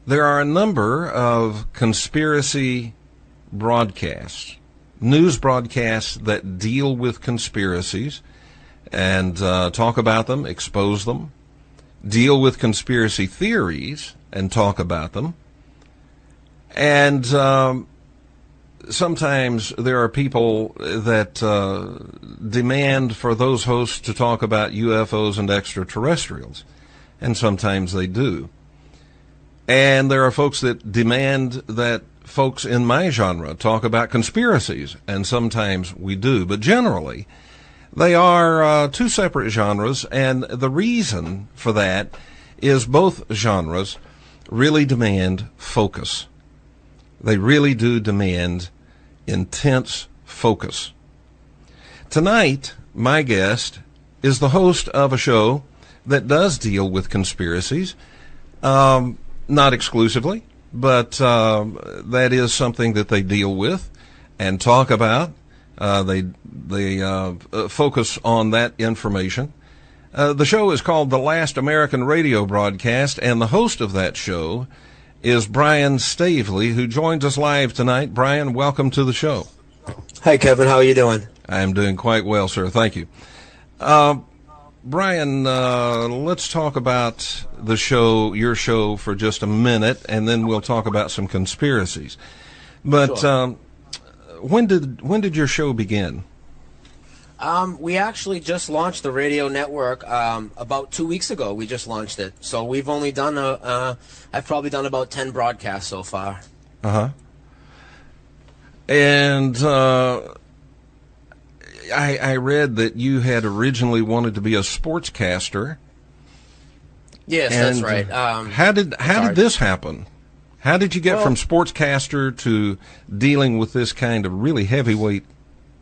There are a number of conspiracy broadcasts, news broadcasts that deal with conspiracies and talk about them, expose them, deal with conspiracy theories and talk about them. And sometimes there are people that demand for those hosts to talk about UFOs and extraterrestrials, and sometimes they do. And there are folks that demand that folks in my genre talk about conspiracies, and sometimes we do. But generally, they are two separate genres, and the reason for that is both genres really demand focus. They really do demand intense focus. Tonight, my guest is the host of a show that does deal with conspiracies. Not exclusively, but that is something that they deal with and talk about. They focus on that information. The show is called The Last American Radio Broadcast, and the host of that show is Brian Stavely, who joins us live tonight. Brian, welcome to the show. Hi, Kevin. How are you doing? I am doing quite well, sir. Thank you. Brian, let's talk about the show, your show, for just a minute, and then we'll talk about some conspiracies. But Sure. When did your show begin? We actually just launched the radio network about 2 weeks ago. We just launched it, so we've only done I've probably done about 10 broadcasts so far. And I read that you had originally wanted to be a sportscaster. Yes, that's right. How did this happen? How did you get from sportscaster to dealing with this kind of really heavyweight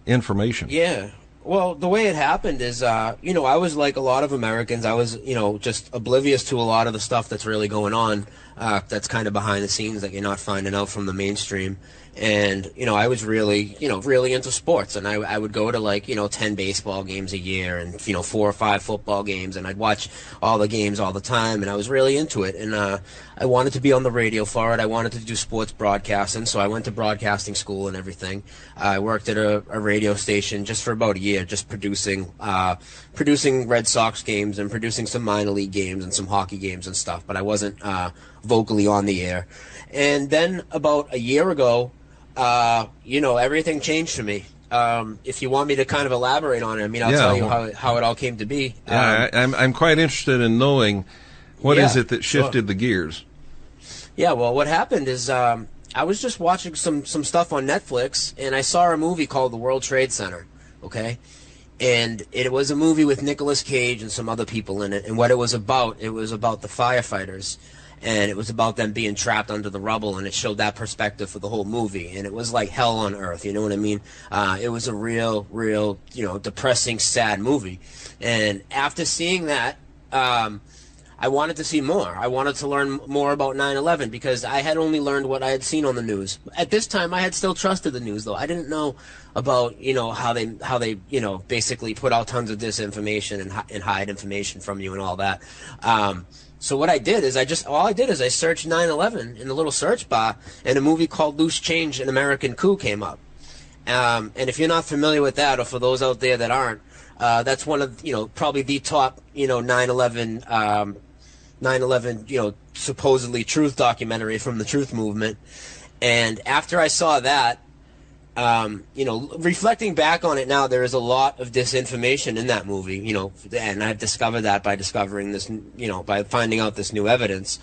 information? Yeah. Well, the way it happened is, I was like a lot of Americans. I was, just oblivious to a lot of the stuff that's really going on, that's kind of behind the scenes that you're not finding out from the mainstream. And, I was really, really into sports. And I would go to 10 baseball games a year and, 4 or 5 football games. And I'd watch all the games all the time. And I was really into it. And I wanted to be on the radio for it. I wanted to do sports broadcasting. So I went to broadcasting school and everything. I worked at a radio station just for about a year, just producing Red Sox games and producing some minor league games and some hockey games and stuff. But I wasn't vocally on the air. And then about a year ago, everything changed for me. If you want me to kind of elaborate on it, I'll tell you how it all came to be. I'm quite interested in knowing what is it that shifted the gears. Yeah, well, what happened is I was just watching some stuff on Netflix, and I saw a movie called The World Trade Center, okay? And it was a movie with Nicolas Cage and some other people in it, and what it was about the firefighters. And it was about them being trapped under the rubble, and it showed that perspective for the whole movie. And it was like hell on earth, you know what I mean? It was a real, depressing, sad movie. And after seeing that, I wanted to see more. I wanted to learn more about 9/11 because I had only learned what I had seen on the news. At this time, I had still trusted the news, though. I didn't know about, how they basically put out tons of disinformation and hide information from you and all that. So what I did is I searched 9/11 in the little search bar, and a movie called Loose Change: An American Coup came up. And if you're not familiar with that, or for those out there that aren't, that's one of, probably the top, 9/11, supposedly truth documentary from the Truth Movement. And after I saw that, reflecting back on it now, there is a lot of disinformation in that movie, and I've discovered that by discovering this, by finding out this new evidence.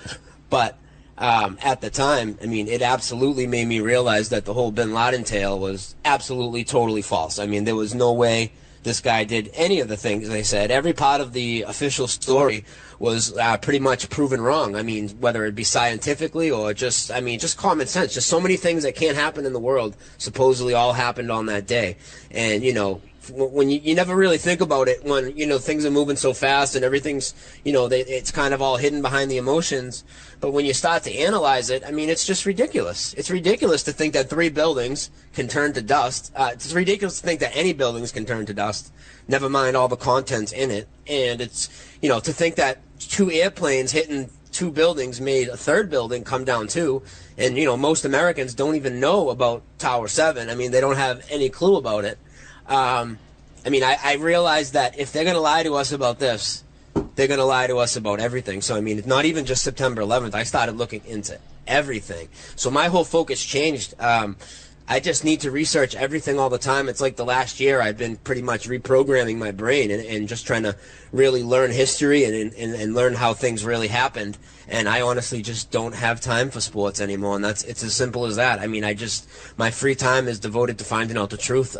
But at the time, it absolutely made me realize that the whole Bin Laden tale was absolutely, totally false. There was no way this guy did any of the things they said. Every part of the official story was pretty much proven wrong. Whether it be scientifically or just common sense. Just so many things that can't happen in the world supposedly all happened on that day. And, when you never really think about it when, things are moving so fast and everything's, it's kind of all hidden behind the emotions. But when you start to analyze it, it's just ridiculous. It's ridiculous to think that 3 buildings can turn to dust. It's ridiculous to think that any buildings can turn to dust, never mind all the contents in it. And it's, to think that 2 airplanes hitting two buildings made a third building come down too. And, you know, most Americans don't even know about Tower 7. I mean, they don't have any clue about it. I mean, I realized that if they're going to lie to us about this, they're going to lie to us about everything. So, I mean, it's not even just September 11th. I started looking into everything. So my whole focus changed. I just need to research everything all the time. It's like the last year I've been pretty much reprogramming my brain and just trying to really learn history and learn how things really happened. And I honestly just don't have time for sports anymore. And it's as simple as that. I mean, my free time is devoted to finding out the truth.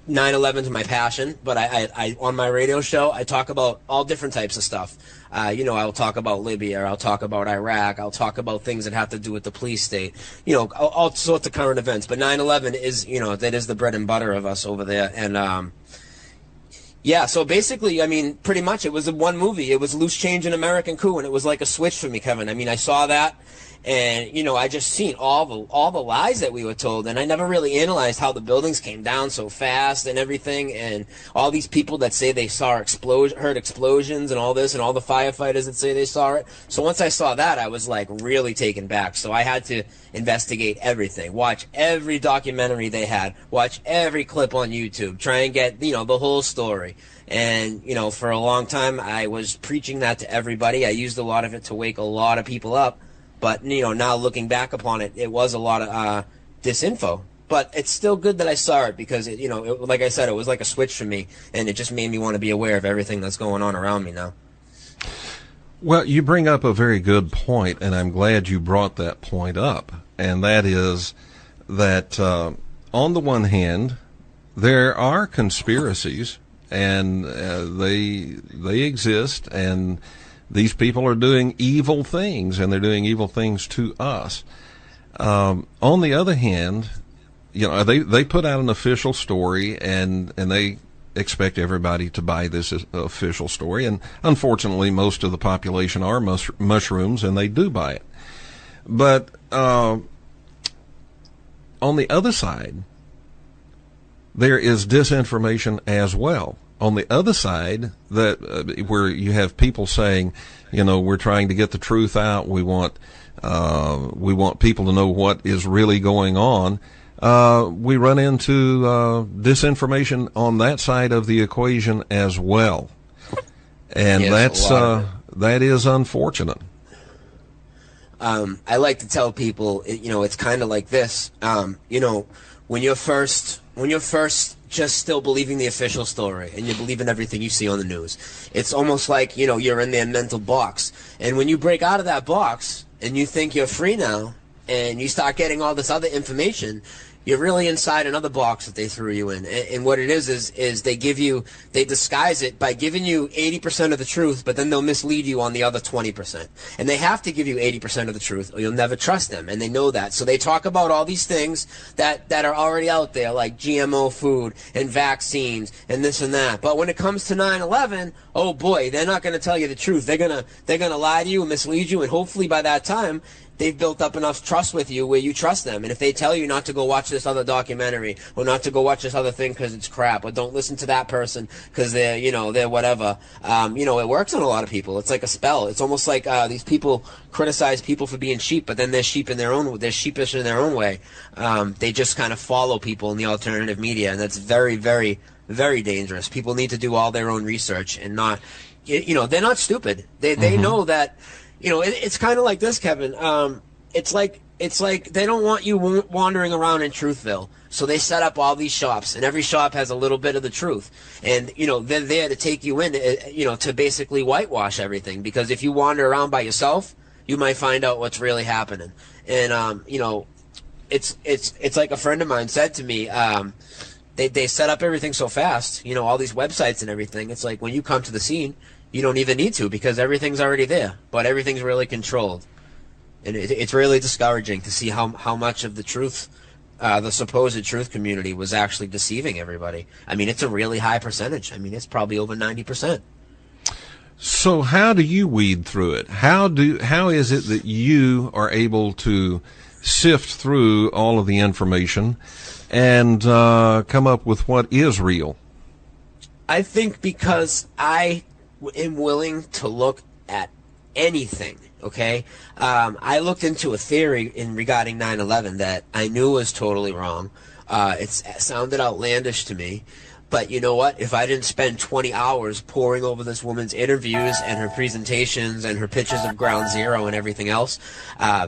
9/11 is my passion, but I on my radio show, I talk about all different types of stuff. You know, I'll talk about Libya, I'll talk about Iraq, I'll talk about things that have to do with the police state, you know, all sorts of current events. But 9/11 is, you know, that is the bread and butter of us over there. And yeah, so basically, I mean, pretty much it was one movie. It was Loose Change and American Coup, and it was like a switch for me, Kevin. I mean, I saw that. And, you know, I just seen all the lies that we were told, and I never really analyzed how the buildings came down so fast and everything, and all these people that say they saw heard explosions and all this, and all the firefighters that say they saw it. So once I saw that, I was like really taken back. So I had to investigate everything, watch every documentary they had, watch every clip on YouTube, try and get, you know, the whole story. And, you know, for a long time, I was preaching that to everybody. I used a lot of it to wake a lot of people up. But, you know, now looking back upon it, it was a lot of disinfo. But it's still good that I saw it because, you know, like I said, it was like a switch for me. And it just made me want to be aware of everything that's going on around me now. Well, you bring up a very good point, and I'm glad you brought that point up. And that is that on the one hand, there are conspiracies, and they exist, and these people are doing evil things, and they're doing evil things to us. On the other hand, you know, they put out an official story, and they expect everybody to buy this official story. And unfortunately, most of the population are mushrooms, and they do buy it. But on the other side, there is disinformation as well. On the other side, that where you have people saying, you know, we're trying to get the truth out. We want people to know what is really going on. We run into disinformation on that side of the equation as well, and yes, that is unfortunate. I like to tell people, you know, it's kind of like this. You know, when you're first just still believing the official story and you believe in everything you see on the news, it's almost like, you know, you're in their mental box. And when you break out of that box and you think you're free now and you start getting all this other information, you're really inside another box that they threw you in. And what it is they disguise it by giving you 80% of the truth, but then they'll mislead you on the other 20%. And they have to give you 80% of the truth or you'll never trust them. And they know that. So they talk about all these things that are already out there, like GMO food and vaccines and this and that. But when it comes to 9/11, oh boy, they're not going to tell you the truth. They're going to lie to you and mislead you. And hopefully by that time, they've built up enough trust with you where you trust them. And if they tell you not to go watch this other documentary or not to go watch this other thing because it's crap, or don't listen to that person because they're, you know, they're whatever, you know, it works on a lot of people. It's like a spell. It's almost like these people criticize people for being sheep, but then they're sheepish in their own way. They just kind of follow people in the alternative media, and that's very, very, very dangerous. People need to do all their own research and not, you know, they're not stupid. They know that. You know, it's kind of like this, Kevin. It's like they don't want you wandering around in Truthville, so they set up all these shops, and every shop has a little bit of the truth. And you know, they're there to take you in, you know, to basically whitewash everything. Because if you wander around by yourself, you might find out what's really happening. And you know, it's like a friend of mine said to me. They set up everything so fast, you know, all these websites and everything. It's like when you come to the scene, you don't even need to because everything's already there, but everything's really controlled. And it's really discouraging to see how much of the truth, the supposed truth community was actually deceiving everybody. I mean, it's a really high percentage. I mean, it's probably over 90%. So how do you weed through it? How is it that you are able to sift through all of the information and come up with what is real? I think because I am willing to look at anything okay? I looked into a theory in regarding 9/11 that I knew was totally wrong. It sounded outlandish to me. But you know what? If I didn't spend 20 hours poring over this woman's interviews and her presentations and her pictures of Ground Zero and everything else,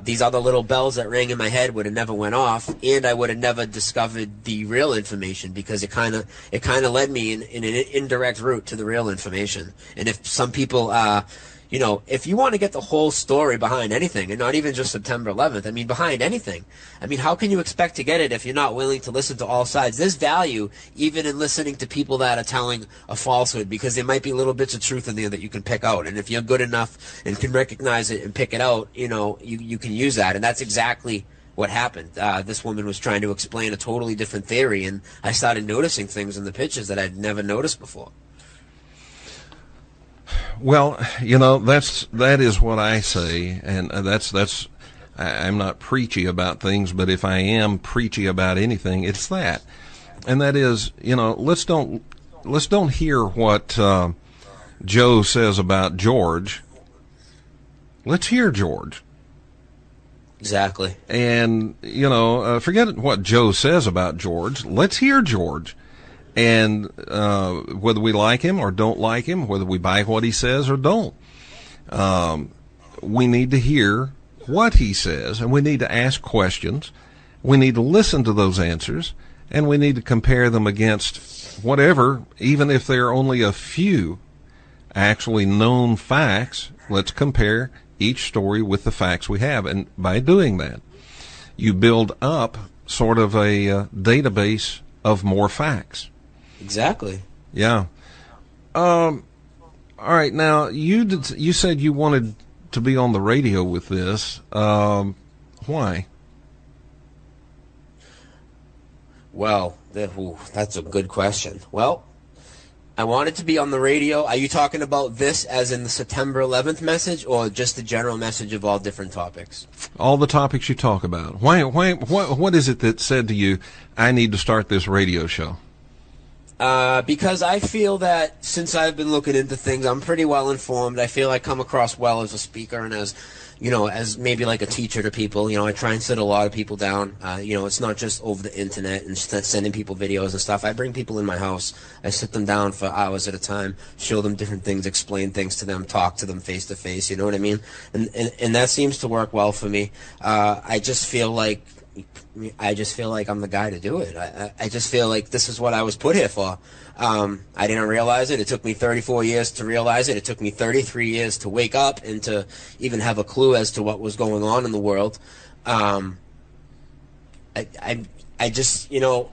these other little bells that rang in my head would have never went off, and I would have never discovered the real information, because it kind of led me in an indirect route to the real information. And if some people, you know, if you want to get the whole story behind anything, and not even just September 11th, I mean, behind anything, I mean, how can you expect to get it if you're not willing to listen to all sides? There's value even in listening to people that are telling a falsehood, because there might be little bits of truth in there that you can pick out. And if you're good enough and can recognize it and pick it out, you know, you can use that. And that's exactly what happened. This woman was trying to explain a totally different theory, and I started noticing things in the pictures that I'd never noticed before. Well, you know, that is what I say, and that's I'm not preachy about things, but if I am preachy about anything, it's that, and that is, you know, let's don't hear what Joe says about George. Let's hear George. Exactly. And you know, forget what Joe says about George. Let's hear George. And whether we like him or don't like him, whether we buy what he says or don't, we need to hear what he says, and we need to ask questions. We need to listen to those answers, and we need to compare them against whatever, even if there are only a few actually known facts. Let's compare each story with the facts we have, and by doing that, you build up sort of a database of more facts. Exactly. Yeah. All right. Now, you said you wanted to be on the radio with this. Why? Well, that's a good question. Well, I wanted to be on the radio. Are you talking about this as in the September 11th message, or just the general message of all different topics? All the topics you talk about. Why? What is it that said to you, I need to start this radio show? Because I feel that since I've been looking into things, I'm pretty well informed. I feel I come across well as a speaker and as, you know, as maybe like a teacher to people. You know, I try and sit a lot of people down. You know, it's not just over the internet and sending people videos and stuff. I bring people in my house. I sit them down for hours at a time, show them different things, explain things to them, talk to them face to face. You know what I mean? And that seems to work well for me. I just feel like I'm the guy to do it. I just feel like this is what I was put here for. I didn't realize it. It took me 34 years to realize it. It took me 33 years to wake up and to even have a clue as to what was going on in the world. I just, you know,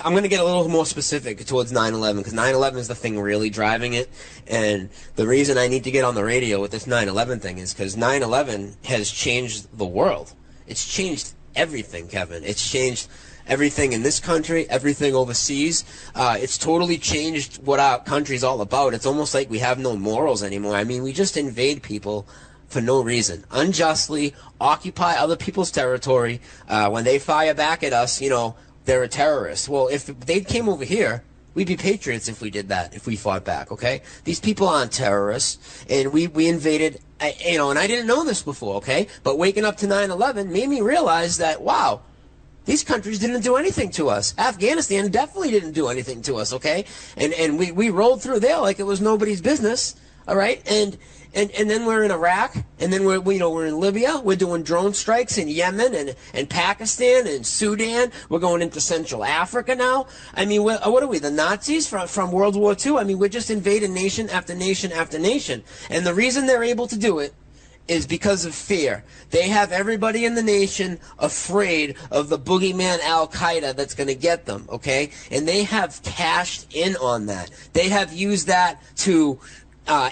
I'm going to get a little more specific towards 9/11, because 9/11 is the thing really driving it. And the reason I need to get on the radio with this 9/11 thing is because 9/11 has changed the world. It's changed everything, Kevin. It's changed everything in this country, everything overseas. It's totally changed what our country's all about. It's almost like we have no morals anymore. I mean, we just invade people for no reason, unjustly occupy other people's territory. When they fire back at us, you know, they're a terrorist. Well, if they came over here, we'd be patriots if we did that, if we fought back, okay? These people aren't terrorists, and we invaded, you know, and I didn't know this before, okay? But waking up to 9/11 made me realize that, wow, these countries didn't do anything to us. Afghanistan definitely didn't do anything to us, okay? And we rolled through there like it was nobody's business, all right? And then we're in Iraq, and then we're in Libya. We're doing drone strikes in Yemen and Pakistan and Sudan. We're going into Central Africa now. I mean, what are we, the Nazis from World War II? I mean, we're just invading nation after nation after nation. And the reason they're able to do it is because of fear. They have everybody in the nation afraid of the boogeyman Al-Qaeda that's going to get them, okay? And they have cashed in on that. They have used that to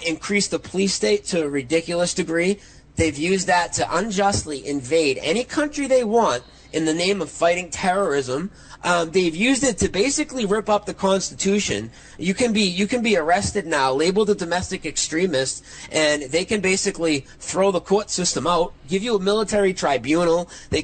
increase the police state to a ridiculous degree. They've used that to unjustly invade any country they want in the name of fighting terrorism. They've used it to basically rip up the Constitution. You can be arrested now, labeled a domestic extremist, and they can basically throw the court system out, give you a military tribunal. The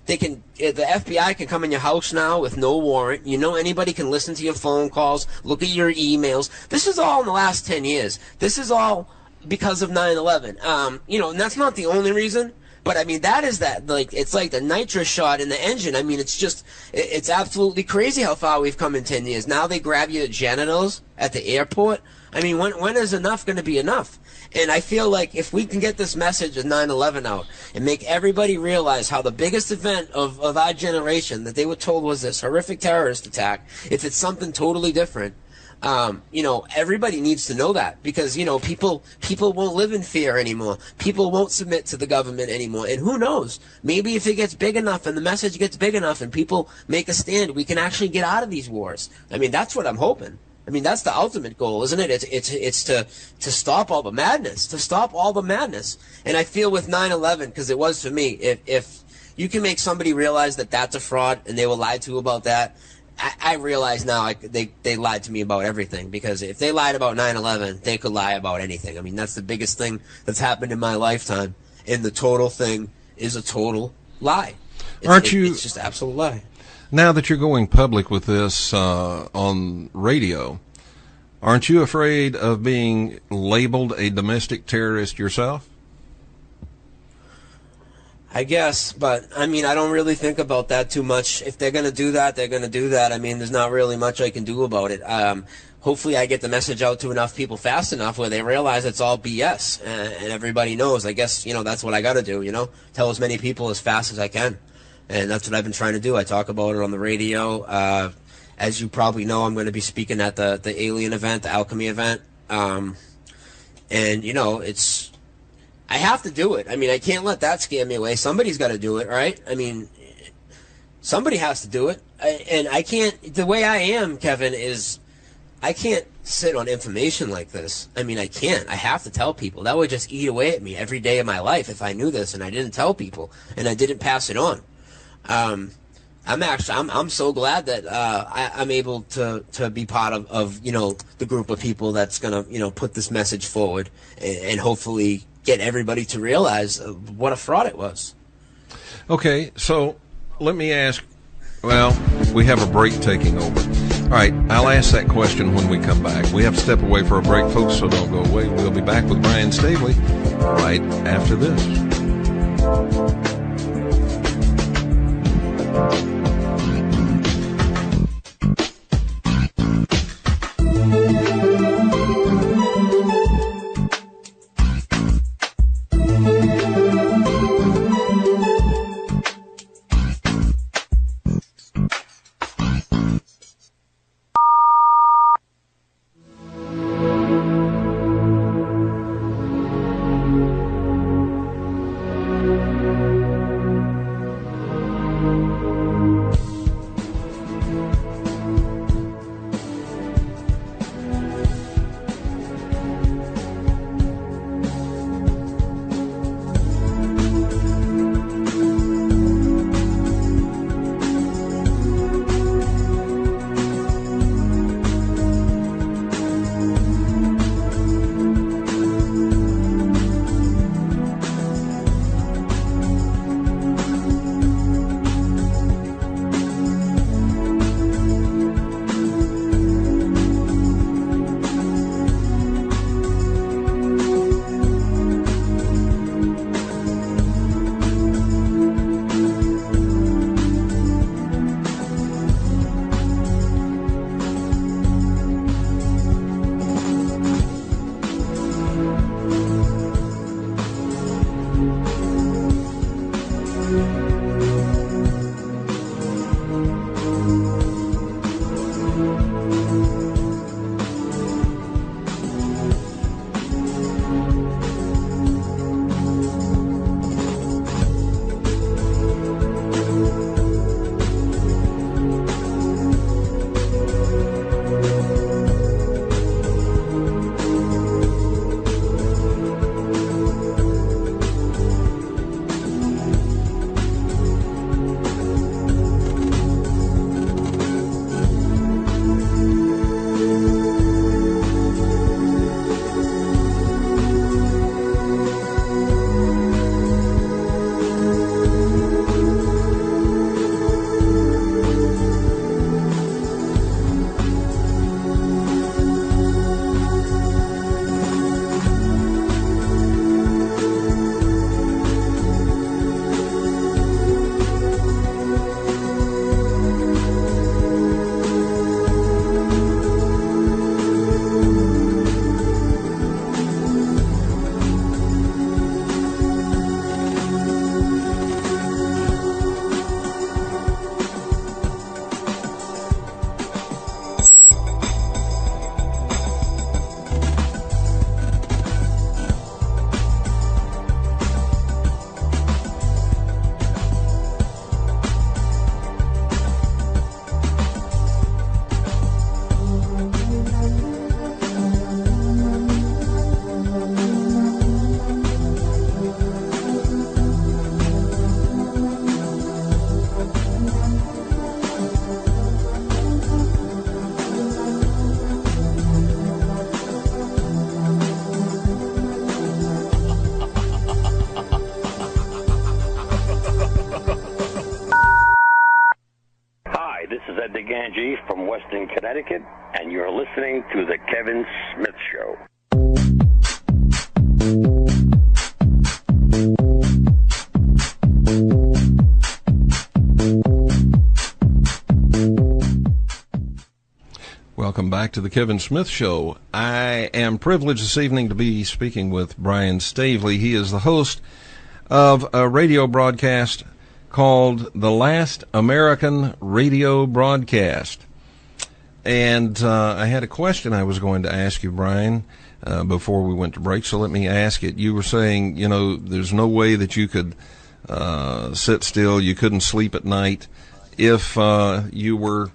FBI can come in your house now with no warrant. You know, anybody can listen to your phone calls, look at your emails. This is all in the last 10 years. This is all because of 9/11. And that's not the only reason. But I mean, that is that, like, it's like the nitrous shot in the engine. I mean, it's absolutely crazy how far we've come in 10 years. Now they grab you at genitals at the airport. I mean, when is enough going to be enough? And I feel like if we can get this message of 9/11 out and make everybody realize how the biggest event of our generation that they were told was this horrific terrorist attack, if it's something totally different, everybody needs to know that, because, people won't live in fear anymore. People won't submit to the government anymore. And who knows? Maybe if it gets big enough and the message gets big enough and people make a stand, we can actually get out of these wars. I mean, that's what I'm hoping. I mean, that's the ultimate goal, isn't it? It's to stop all the madness, And I feel with 9/11, because it was for me, if you can make somebody realize that that's a fraud and they were lied to about that, I realize now they lied to me about everything, because if they lied about 9/11, they could lie about anything. I mean, that's the biggest thing that's happened in my lifetime, and the total thing is a total lie. It's just an absolute lie. Now that you're going public with this on radio, aren't you afraid of being labeled a domestic terrorist yourself? I guess, but I mean, I don't really think about that too much. If they're going to do that, they're going to do that. I mean, there's not really much I can do about it. Hopefully I get the message out to enough people fast enough where they realize it's all BS, and everybody knows. I guess, that's what I got to do, tell as many people as fast as I can. And that's what I've been trying to do. I talk about it on the radio. As you probably know, I'm going to be speaking at the Alien event, the Alchemy event. And, I have to do it. I mean, I can't let that scare me away. Somebody's got to do it, right? I mean, somebody has to do it. And I can't, the way I am, Kevin, is I can't sit on information like this. I mean, I can't. I have to tell people. That would just eat away at me every day of my life if I knew this and I didn't tell people and I didn't pass it on. I'm so glad that I'm able to be part of the group of people that's gonna put this message forward and hopefully get everybody to realize what a fraud it was. Okay, so let me ask. Well, we have a break taking over. All right, I'll ask that question when we come back. We have to step away for a break, folks, so don't go away. We'll be back with Brian Staveley right after this. is Ed DeGangi from Western Connecticut, and you're listening to The Kevin Smith Show. Welcome back to The Kevin Smith Show. I am privileged this evening to be speaking with Brian Staveley. He is the host of a radio broadcast called The Last American Radio Broadcast. And I had a question I was going to ask you, Brian, before we went to break, so let me ask it. You were saying, you know, there's no way that you could sit still, you couldn't sleep at night if you were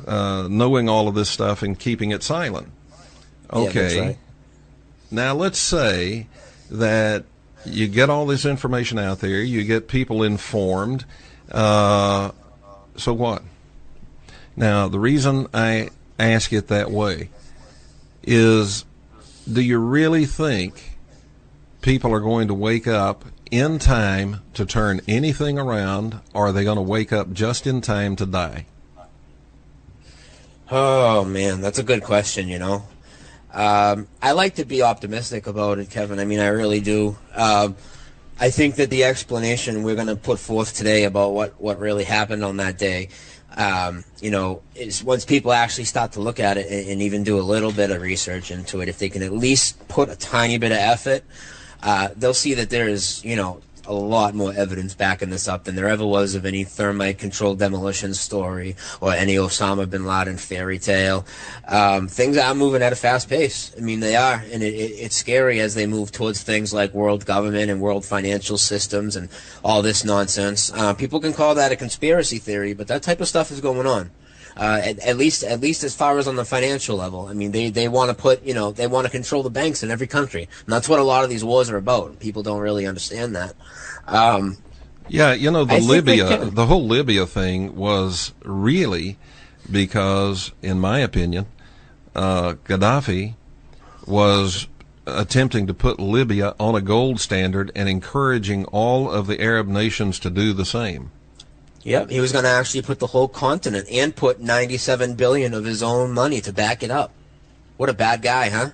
knowing all of this stuff and keeping it silent. Okay. Yeah, that's right. Now let's say that you get all this information out there, you get people informed, so what? Now, the reason I ask it that way is, do you really think people are going to wake up in time to turn anything around, or are they going to wake up just in time to die? Oh, man, that's a good question, you know. I like to be optimistic about it, Kevin. I mean, I really do. I think that the explanation we're going to put forth today about what really happened on that day, you know, is once people actually start to look at it and even do a little bit of research into it, if they can at least put a tiny bit of effort, they'll see that there is, you know, a lot more evidence backing this up than there ever was of any thermite-controlled demolition story or any Osama bin Laden fairy tale. Things are moving at a fast pace. I mean, they are, and it's scary as they move towards things like world government and world financial systems and all this nonsense. People can call that a conspiracy theory, but that type of stuff is going on. At least as far as on the financial level. I mean, they want to put, you know, they want to control the banks in every country. And that's what a lot of these wars are about. People don't really understand that. Yeah, you know, the whole Libya thing was really because, in my opinion, Gaddafi was attempting to put Libya on a gold standard and encouraging all of the Arab nations to do the same. Yep, he was going to actually put the whole continent and put $97 billion of his own money to back it up. What a bad guy, huh?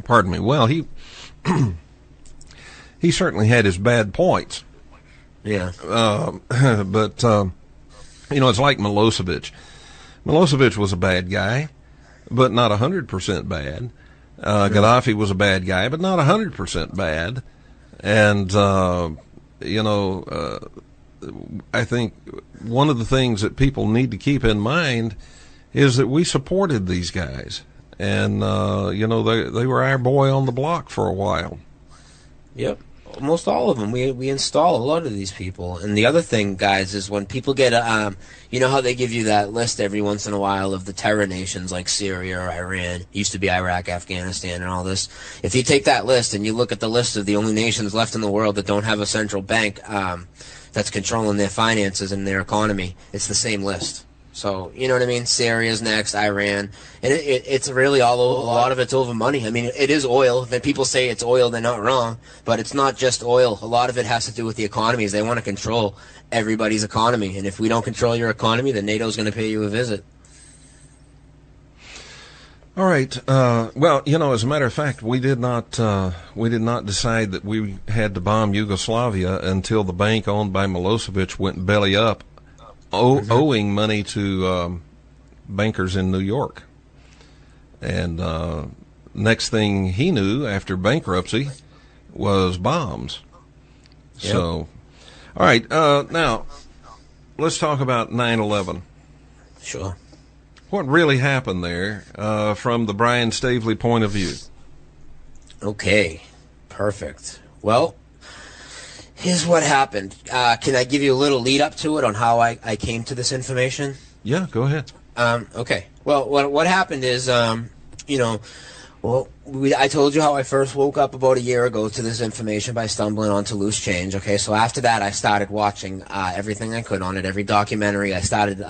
Pardon me. Well, he certainly had his bad points. Yeah. But you know, it's like Milosevic. Milosevic was a bad guy, but not 100% bad. Gaddafi was a bad guy, but not 100% bad. And you know, I think one of the things that people need to keep in mind is that we supported these guys, and you know, they were our boy on the block for a while. Yep, almost all of them. We install a lot of these people. And the other thing, guys, is when people get you know how they give you that list every once in a while of the terror nations like Syria or Iran, used to be Iraq, Afghanistan, and all this. If you take that list and you look at the list of the only nations left in the world that don't have a central bank that's controlling their finances and their economy, it's the same list. So, you know what I mean? Syria's next, Iran. And it's really a lot of it's over money. I mean, it is oil. When people say it's oil, they're not wrong. But it's not just oil. A lot of it has to do with the economies. They want to control everybody's economy. And if we don't control your economy, then NATO's going to pay you a visit. All right. Well, you know, as a matter of fact, we did not decide that we had to bomb Yugoslavia until the bank owned by Milosevic went belly up, owing money to bankers in New York. And next thing he knew, after bankruptcy, was bombs. Yep. So, all right, now let's talk about 9/11. Sure. What really happened there from the Brian Staveley point of view? Okay, perfect. Well, here's what happened. Can I give you a little lead up to it on how I came to this information? Yeah, go ahead. Okay. Well, what happened is, you know, well, I told you how I first woke up about a year ago to this information by stumbling onto Loose Change. Okay, so after that, I started watching everything I could on it, every documentary. I started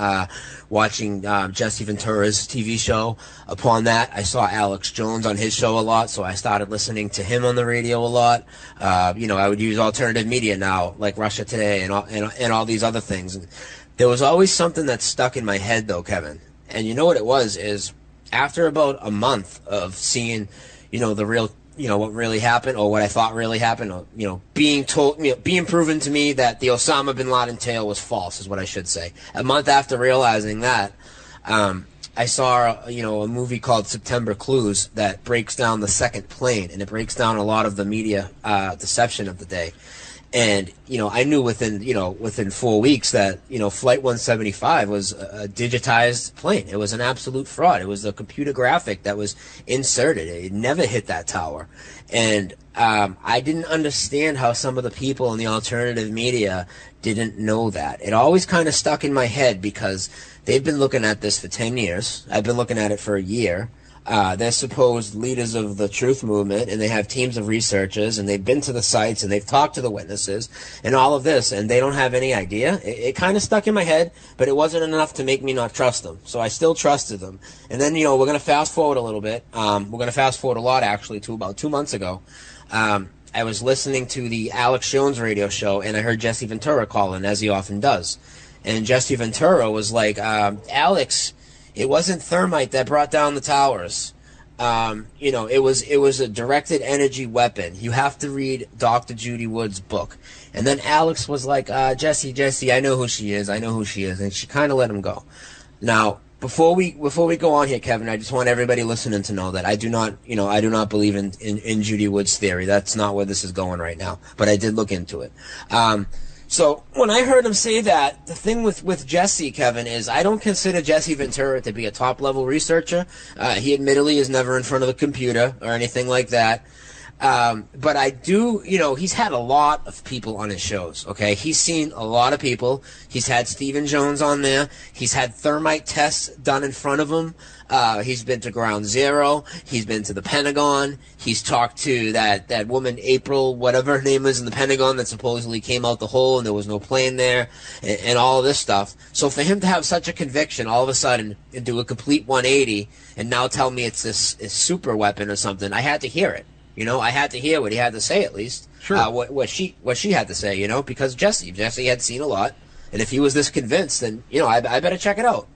watching Jesse Ventura's TV show. Upon that, I saw Alex Jones on his show a lot, so I started listening to him on the radio a lot. You know, I would use alternative media now, like Russia Today and all these other things. And There was always something that stuck in my head, though, Kevin. And you know what it was is after about a month of seeing, the real, what really happened or what I thought really happened, or, being told, being proven to me that the Osama bin Laden tale was false is what I should say. A month after realizing that, I saw, a movie called September Clues that breaks down the second plane, and it breaks down a lot of the media deception of the day. And, I knew within 4 weeks that, Flight 175 was a digitized plane. It was an absolute fraud. It was a computer graphic that was inserted. It never hit that tower. And I didn't understand how some of the people in the alternative media didn't know that. It always kind of stuck in my head because they've been looking at this for 10 years. I've been looking at it for a year. They're supposed leaders of the truth movement, and they have teams of researchers, and they've been to the sites, and they've talked to the witnesses, and all of this, and they don't have any idea. It kind of stuck in my head, but it wasn't enough to make me not trust them. So I still trusted them. And then, we're going to fast forward a little bit. We're going to fast forward a lot, actually, to about 2 months ago. I was listening to the Alex Jones radio show, and I heard Jesse Ventura call in, as he often does. And Jesse Ventura was like, Alex, it wasn't thermite that brought down the towers. It was a directed energy weapon. You have to read Dr. Judy Wood's book. And then Alex was like, Jesse, I know who she is. And she kind of let him go. Now, before we go on here, Kevin, I just want everybody listening to know that I do not believe in Judy Wood's theory. That's not where this is going right now. But I did look into it. So when I heard him say that, the thing with Jesse, Kevin, is I don't consider Jesse Ventura to be a top-level researcher. He admittedly is never in front of a computer or anything like that. But I do, he's had a lot of people on his shows, okay? He's seen a lot of people. He's had Stephen Jones on there. He's had thermite tests done in front of him. He's been to Ground Zero. He's been to the Pentagon. He's talked to that woman, April, whatever her name is, in the Pentagon that supposedly came out the hole and there was no plane there and all of this stuff. So for him to have such a conviction all of a sudden and do a complete 180 and now tell me it's this super weapon or something, I had to hear it. I had to hear what he had to say at least. Sure. What she had to say, because Jesse had seen a lot. And if he was this convinced, then, I better check it out.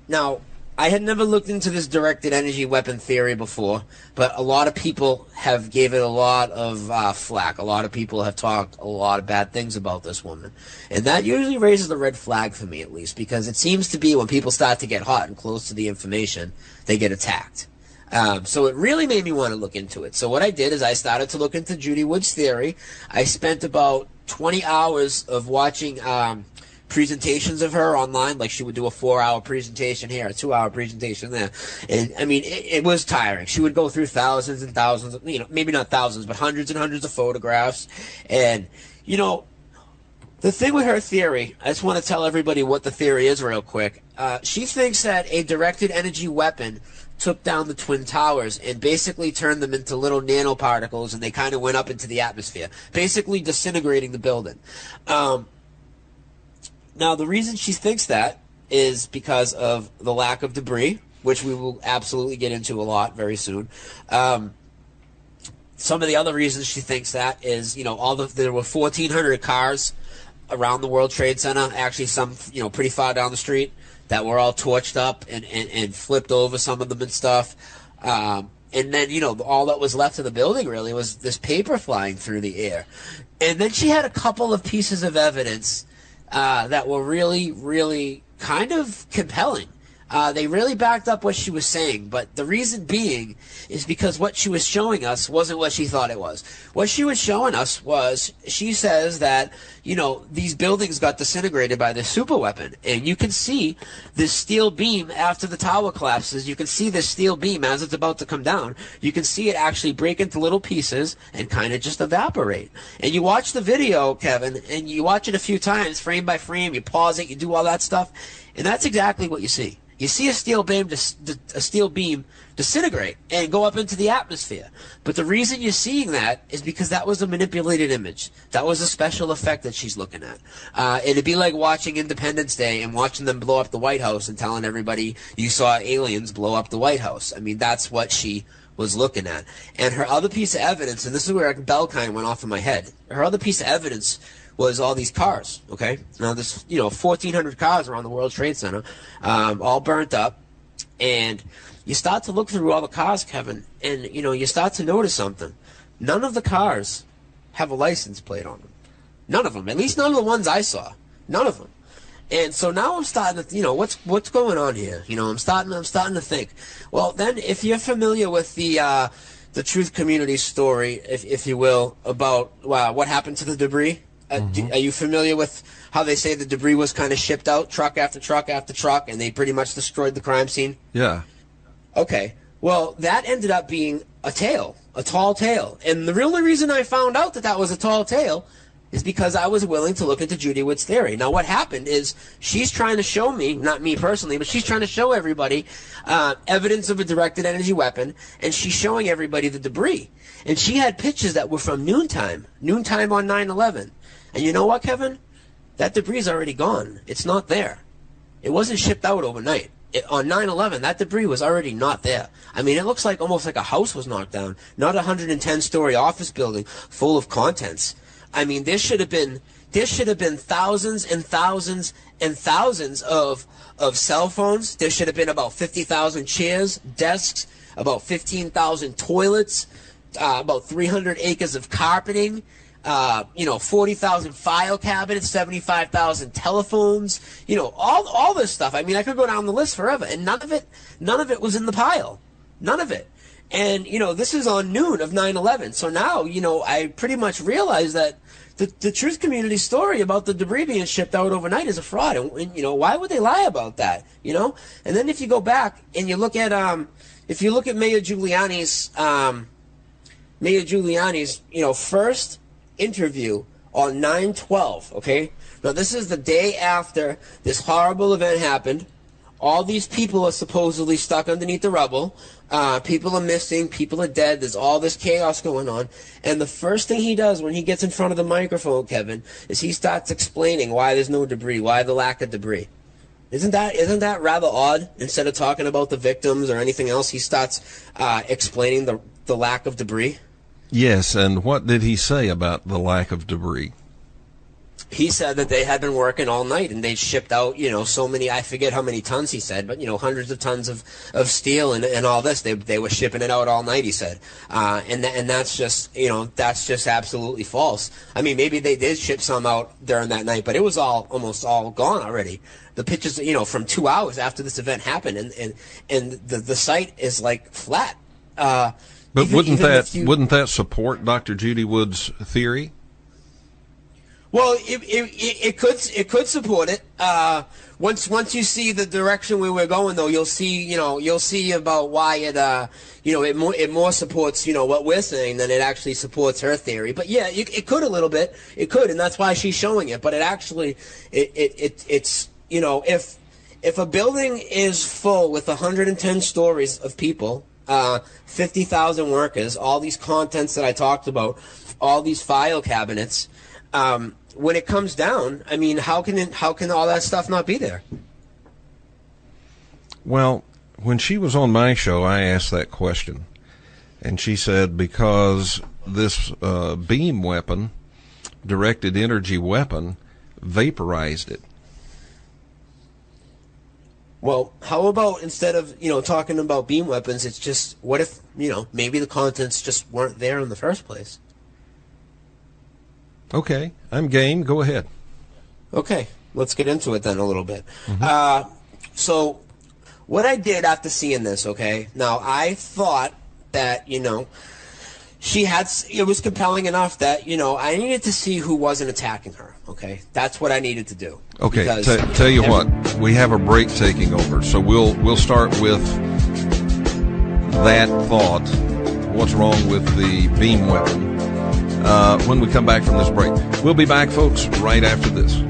Now, I had never looked into this directed energy weapon theory before, but a lot of people have gave it a lot of flack. A lot of people have talked a lot of bad things about this woman. And that usually raises the red flag for me, at least, because it seems to be when people start to get hot and close to the information, they get attacked. So it really made me want to look into it. So what I did is I started to look into Judy Wood's theory. I spent about 20 hours of watching presentations of her online. Like, she would do a 4-hour presentation here, a 2-hour presentation there. And, I mean, it was tiring. She would go through thousands and thousands of, maybe not thousands, but hundreds and hundreds of photographs. And, the thing with her theory, I just want to tell everybody what the theory is real quick. She thinks that a directed energy weapon took down the Twin Towers and basically turned them into little nanoparticles, and they kind of went up into the atmosphere, basically disintegrating the building. Now, the reason she thinks that is because of the lack of debris, which we will absolutely get into a lot very soon. Some of the other reasons she thinks that is, there were 1,400 cars around the World Trade Center, actually some, pretty far down the street, that were all torched up and flipped over, some of them and stuff. And then, all that was left of the building really was this paper flying through the air. And then she had a couple of pieces of evidence that were really, really kind of compelling. They really backed up what she was saying, but the reason being is because what she was showing us wasn't what she thought it was. What she was showing us was, she says that, these buildings got disintegrated by this super weapon, and you can see this steel beam after the tower collapses. You can see this steel beam as it's about to come down. You can see it actually break into little pieces and kind of just evaporate. And you watch the video, Kevin, and you watch it a few times, frame by frame, you pause it, you do all that stuff, and that's exactly what you see. You see a steel beam disintegrate and go up into the atmosphere. But the reason you're seeing that is because that was a manipulated image. That was a special effect that she's looking at. It'd be like watching Independence Day and watching them blow up the White House and telling everybody you saw aliens blow up the White House. I mean, that's what she was looking at. And her other piece of evidence, and this is where a bell kind of went off in my head, her other piece of evidence was all these cars. Okay, now this 1,400 cars around the World Trade Center, all burnt up, and you start to look through all the cars, Kevin, and you start to notice something. None of the cars have a license plate on them. None of them. At least none of the ones I saw. None of them. And so now I'm starting to, what's going on here? I'm starting to think. Well, then, if you're familiar with the Truth Community story, if you will, about what happened to the debris, are you familiar with how they say the debris was kind of shipped out, truck after truck after truck, and they pretty much destroyed the crime scene? Yeah. Okay. Well, that ended up being a tall tale. And the only reason I found out that was a tall tale is because I was willing to look into Judy Wood's theory. Now, what happened is she's trying to show me, not me personally, but she's trying to show everybody evidence of a directed energy weapon, and she's showing everybody the debris. And she had pictures that were from noontime on 9/11. And you know what, Kevin? That debris is already gone. It's not there. It wasn't shipped out overnight. On 9/11, that debris was already not there. I mean, it looks like almost like a house was knocked down, not a 110-story office building full of contents. I mean, there should have been thousands and thousands and thousands of cell phones. There should have been about 50,000 chairs, desks, about 15,000 toilets, about 300 acres of carpeting, 40,000 file cabinets, 75,000 telephones, all this stuff. I mean, I could go down the list forever, and none of it was in the pile. None of it. And, this is on noon of 9/11. So now, I pretty much realize that the Truth Community story about the debris being shipped out overnight is a fraud. And why would they lie about that? And then if you go back and you look at, Mayor Giuliani's, first interview on 9/12, okay? Now, this is the day after this horrible event happened. All these people are supposedly stuck underneath the rubble. People are missing. People are dead. There's all this chaos going on. And the first thing he does when he gets in front of the microphone, Kevin, is he starts explaining why there's no debris, why the lack of debris. Isn't that rather odd? Instead of talking about the victims or anything else, he starts explaining the lack of debris. Yes, and what did he say about the lack of debris? He said that they had been working all night and they shipped out, so many, I forget how many tons he said, but, hundreds of tons of steel and all this. They were shipping it out all night, he said. And that's just, that's just absolutely false. I mean, maybe they did ship some out during that night, but it was almost all gone already. The pictures, from 2 hours after this event happened, and the site is like flat. But wouldn't that support Dr. Judy Wood's theory? Well, it could support it. Once you see the direction where we're going, though, you'll see about why it more supports what we're saying than it actually supports her theory. But yeah, it could a little bit. It could, and that's why she's showing it. But it actually it's if a building is full with 110 stories of people, 50,000 workers, all these contents that I talked about, all these file cabinets. When it comes down, I mean, how can all that stuff not be there? Well, when she was on my show, I asked that question, and she said because this beam weapon, directed energy weapon, vaporized it. Well, how about instead of talking about beam weapons, it's just what if maybe the contents just weren't there in the first place? Okay, I'm game. Go ahead. Okay, let's get into it then a little bit. So what I did after seeing this, okay, now I thought that, it was compelling enough that, I needed to see who wasn't attacking her, okay? That's what I needed to do. Okay, tell you what, we have a break taking over, so we'll start with that thought. What's wrong with the beam weapon? When we come back from this break. We'll be back, folks, right after this.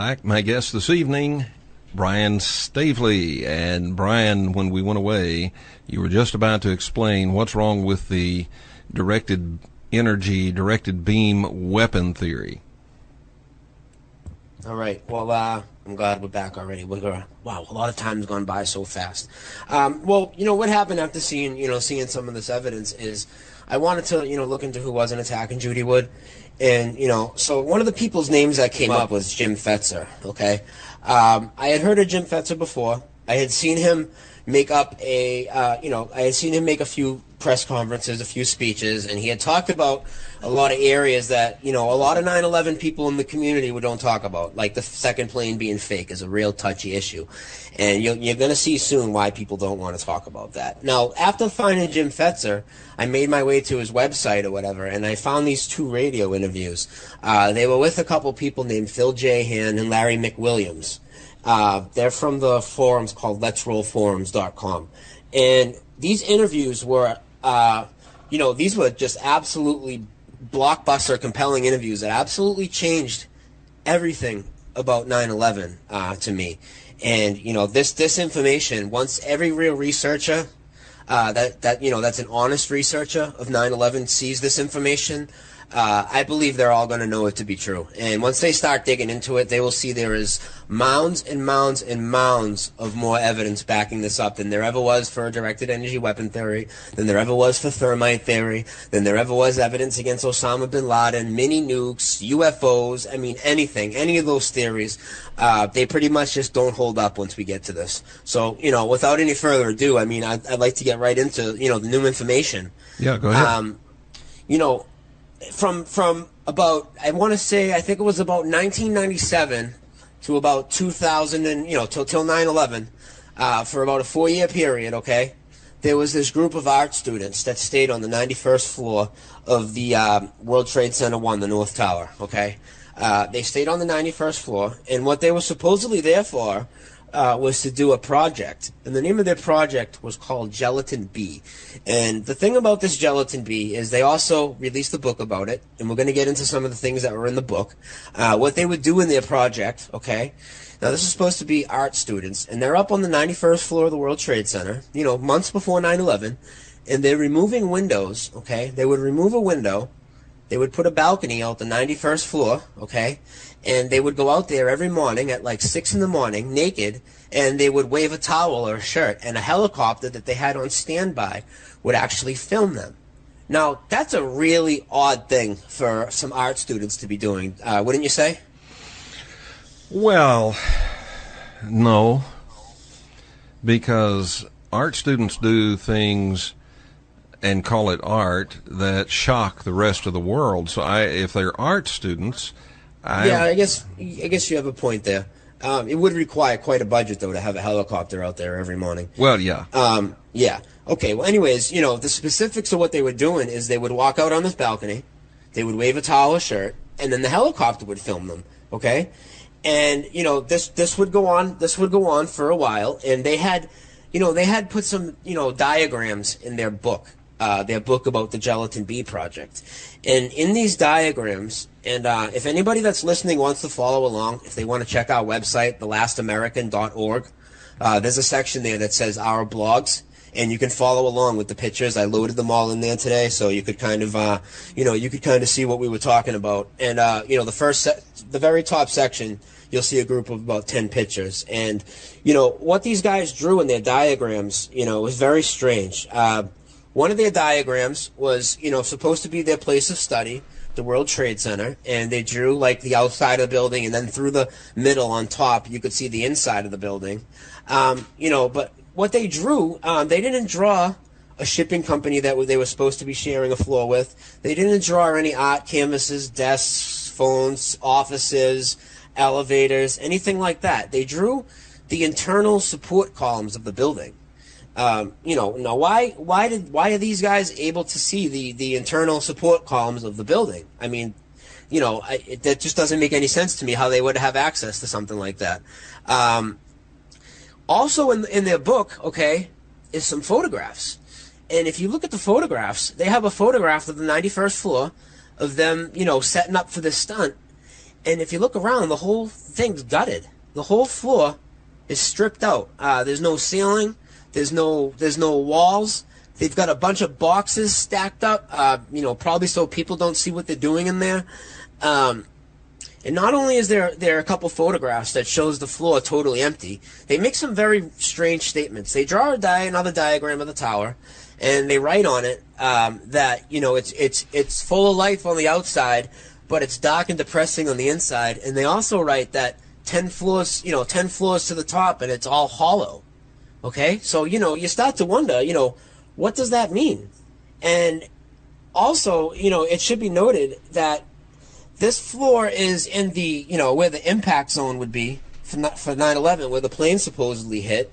back. My guest this evening, Brian Staveley. And Brian, when we went away, you were just about to explain what's wrong with the directed energy, directed beam weapon theory. All right. Well, I'm glad we're back already. Wow, a lot of time's gone by so fast. Well, what happened after seeing some of this evidence is I wanted to, look into who wasn't attacking Judy Wood. And, so one of the people's names that came up was Jim Fetzer, okay? I had heard of Jim Fetzer before. I had seen him make up I had seen him make a few press conferences, a few speeches, and he had talked about a lot of areas that, a lot of 9/11 people in the community don't talk about, like the second plane being fake is a real touchy issue. And you're going to see soon why people don't want to talk about that. Now, after finding Jim Fetzer, I made my way to his website or whatever, and I found these 2 radio interviews. They were with a couple people named Phil Jahan and Larry McWilliams. They're from the forums called Let'sRollForums.com. And these interviews were, these were just absolutely blockbuster, compelling interviews that absolutely changed everything about 9/11 to me. And this information, once every real researcher that's an honest researcher of 9/11 sees this information, I believe they're all going to know it to be true. And once they start digging into it, they will see there is mounds and mounds and mounds of more evidence backing this up than there ever was for a directed energy weapon theory, than there ever was for thermite theory, than there ever was evidence against Osama bin Laden, mini nukes, UFOs, anything, any of those theories, they pretty much just don't hold up once we get to this. So, without any further ado, I'd like to get right into, the new information. Yeah, go ahead. From about, I think it was about 1997 to about 2000 and, till 9/11, for about a 4-year period, okay, there was this group of art students that stayed on the 91st floor of the World Trade Center 1, the North Tower, okay. They stayed on the 91st floor, and what they were supposedly there for was to do a project, and the name of their project was called Gelatin B. And the thing about this Gelatin B is they also released a book about it, and we're going to get into some of the things that were in the book. What they would do in their project, okay? Now, this is supposed to be art students, and they're up on the 91st floor of the World Trade Center, months before 9/11, and they're removing windows, okay? They would remove a window, they would put a balcony out the 91st floor, okay? And they would go out there every morning at like 6 in the morning, naked, and they would wave a towel or a shirt, and a helicopter that they had on standby would actually film them. Now, that's a really odd thing for some art students to be doing, wouldn't you say? Well, no, because art students do things and call it art that shock the rest of the world. So if they're art students, I guess you have a point there. It would require quite a budget, though, to have a helicopter out there every morning. Well, yeah. Yeah. Okay. Well, anyways, the specifics of what they were doing is they would walk out on this balcony, they would wave a towel or shirt, and then the helicopter would film them. Okay. And this would go on. This would go on for a while, and they had put some diagrams in their book about the Gelatin B project. And in these diagrams, and if anybody that's listening wants to follow along, if they want to check our website, thelastamerican.org, there's a section there that says our blogs, and you can follow along with the pictures. I loaded them all in there today, so you could kind of, see what we were talking about. And, the very top section, you'll see a group of about 10 pictures. And, what these guys drew in their diagrams, was very strange. One of their diagrams was, supposed to be their place of study, the World Trade Center, and they drew like the outside of the building, and then through the middle on top, you could see the inside of the building. But what they drew, they didn't draw a shipping company that they were supposed to be sharing a floor with. They didn't draw any art canvases, desks, phones, offices, elevators, anything like that. They drew the internal support columns of the building. Now why are these guys able to see the internal support columns of the building? That just doesn't make any sense to me how they would have access to something like that. Also in their book, okay, is some photographs. And if you look at the photographs, they have a photograph of the 91st floor of them, setting up for this stunt. And if you look around, the whole thing's gutted. The whole floor is stripped out. There's no ceiling. There's no walls. They've got a bunch of boxes stacked up, probably so people don't see what they're doing in there. And not only is there a couple photographs that shows the floor totally empty, they make some very strange statements. They draw another diagram of the tower, and they write on it that it's full of life on the outside, but it's dark and depressing on the inside. And they also write that 10 floors to the top, and it's all hollow. Okay, so you start to wonder, what does that mean? And also, it should be noted that this floor is in the, where the impact zone would be for 9/11, where the plane supposedly hit,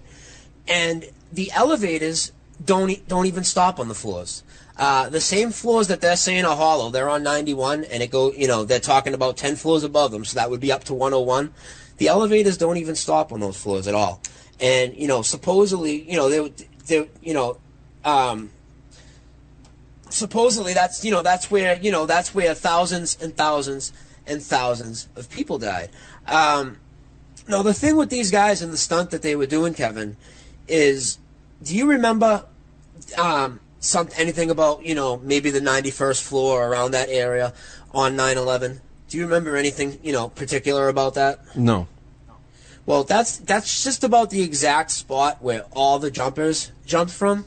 and the elevators don't even stop on the floors. The same floors that they're saying are hollow, they're on 91, and they're talking about 10 floors above them, so that would be up to 101. The elevators don't even stop on those floors at all. And, supposedly, supposedly that's where thousands and thousands and thousands of people died. Now, the thing with these guys and the stunt that they were doing, Kevin, is, do you remember anything about, maybe the 91st floor around that area on 9/11? Do you remember anything, particular about that? No. Well, that's just about the exact spot where all the jumpers jumped from.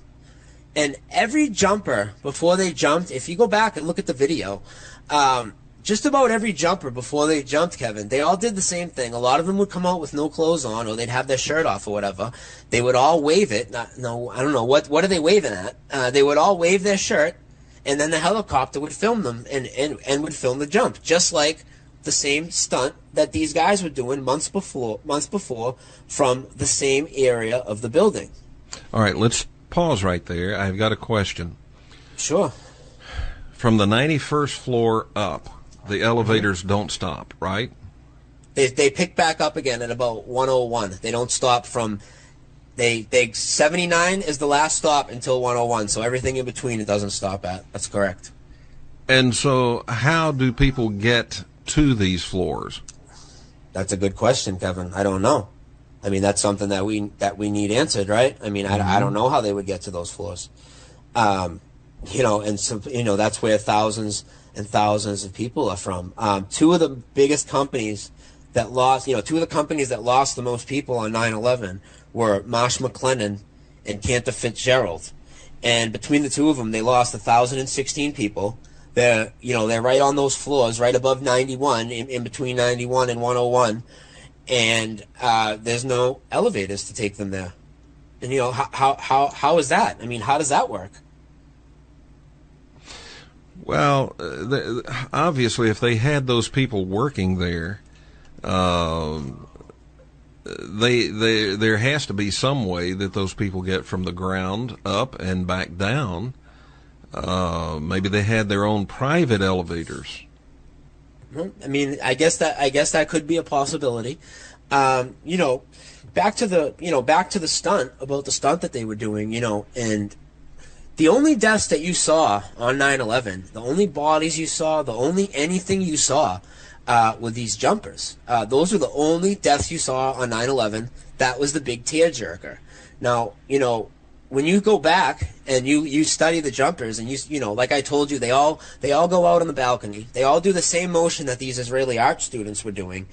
And every jumper, before they jumped, if you go back and look at the video, just about every jumper before they jumped, Kevin, they all did the same thing. A lot of them would come out with no clothes on, or they'd have their shirt off or whatever. They would all wave it. I don't know. What are they waving at? They would all wave their shirt, and then the helicopter would film them and would film the jump, just like the same stunt that these guys were doing months before from the same area of the building. All right, let's pause right there. I've got a question. Sure. From the 91st floor up, the elevators don't stop, right? They pick back up again at about 101. They don't stop from... They 79 is the last stop until 101, so everything in between it doesn't stop at. That's correct. And so how do people get to these floors? That's a good question, Kevin. I don't know. I mean, that's something that we need answered, right? I mean, I don't know how they would get to those floors. And so, that's where thousands and thousands of people are from. Two of the biggest companies that lost, two of the companies that lost the most people on 9/11 were Marsh McLennan and Cantor Fitzgerald. And between the two of them, they lost 1,016 people. They're right on those floors, right above 91, in between 91 and 101. And there's no elevators to take them there. And how is that? I mean, how does that work? Well, obviously, if they had those people working there, there has to be some way that those people get from the ground up and back down. Maybe they had their own private elevators. I mean, I guess that could be a possibility. Back to the stunt, about the stunt that they were doing, and the only deaths that you saw on 9/11, the only bodies you saw, the only anything you saw were these jumpers. Those were the only deaths you saw on 9/11. That was the big tearjerker. Now, when you go back and you study the jumpers, and like I told you, they all go out on the balcony. They all do the same motion that these Israeli art students were doing.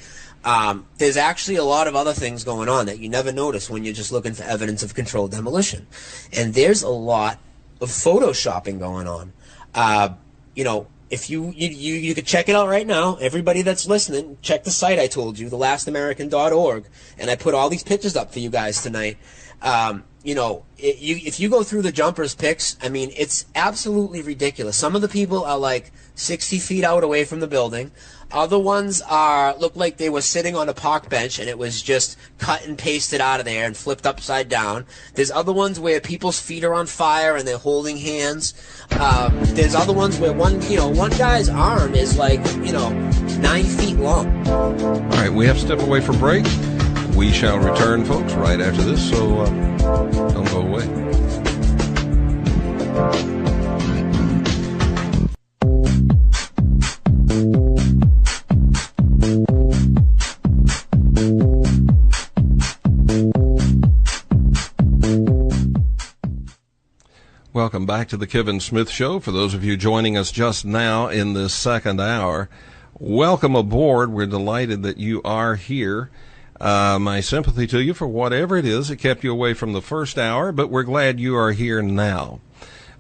There's actually a lot of other things going on that you never notice when you're just looking for evidence of controlled demolition. And there's a lot of photoshopping going on. If you could check it out right now. Everybody that's listening, check the site I told you, thelastamerican.org, and I put all these pictures up for you guys tonight. If you go through the jumpers pics, I mean, it's absolutely ridiculous. Some of the people are like 60 feet out away from the building. Other ones look like they were sitting on a park bench and it was just cut and pasted out of there and flipped upside down. There's other ones where people's feet are on fire and they're holding hands. There's other ones where one guy's arm is like, 9 feet long. All right, we have to step away for break. We shall return, folks, right after this, so don't go away. Welcome back to the Kevin Smith Show. For those of you joining us just now in this second hour, welcome aboard. We're delighted that you are here. My sympathy to you for whatever it is that kept you away from the first hour, but we're glad you are here now.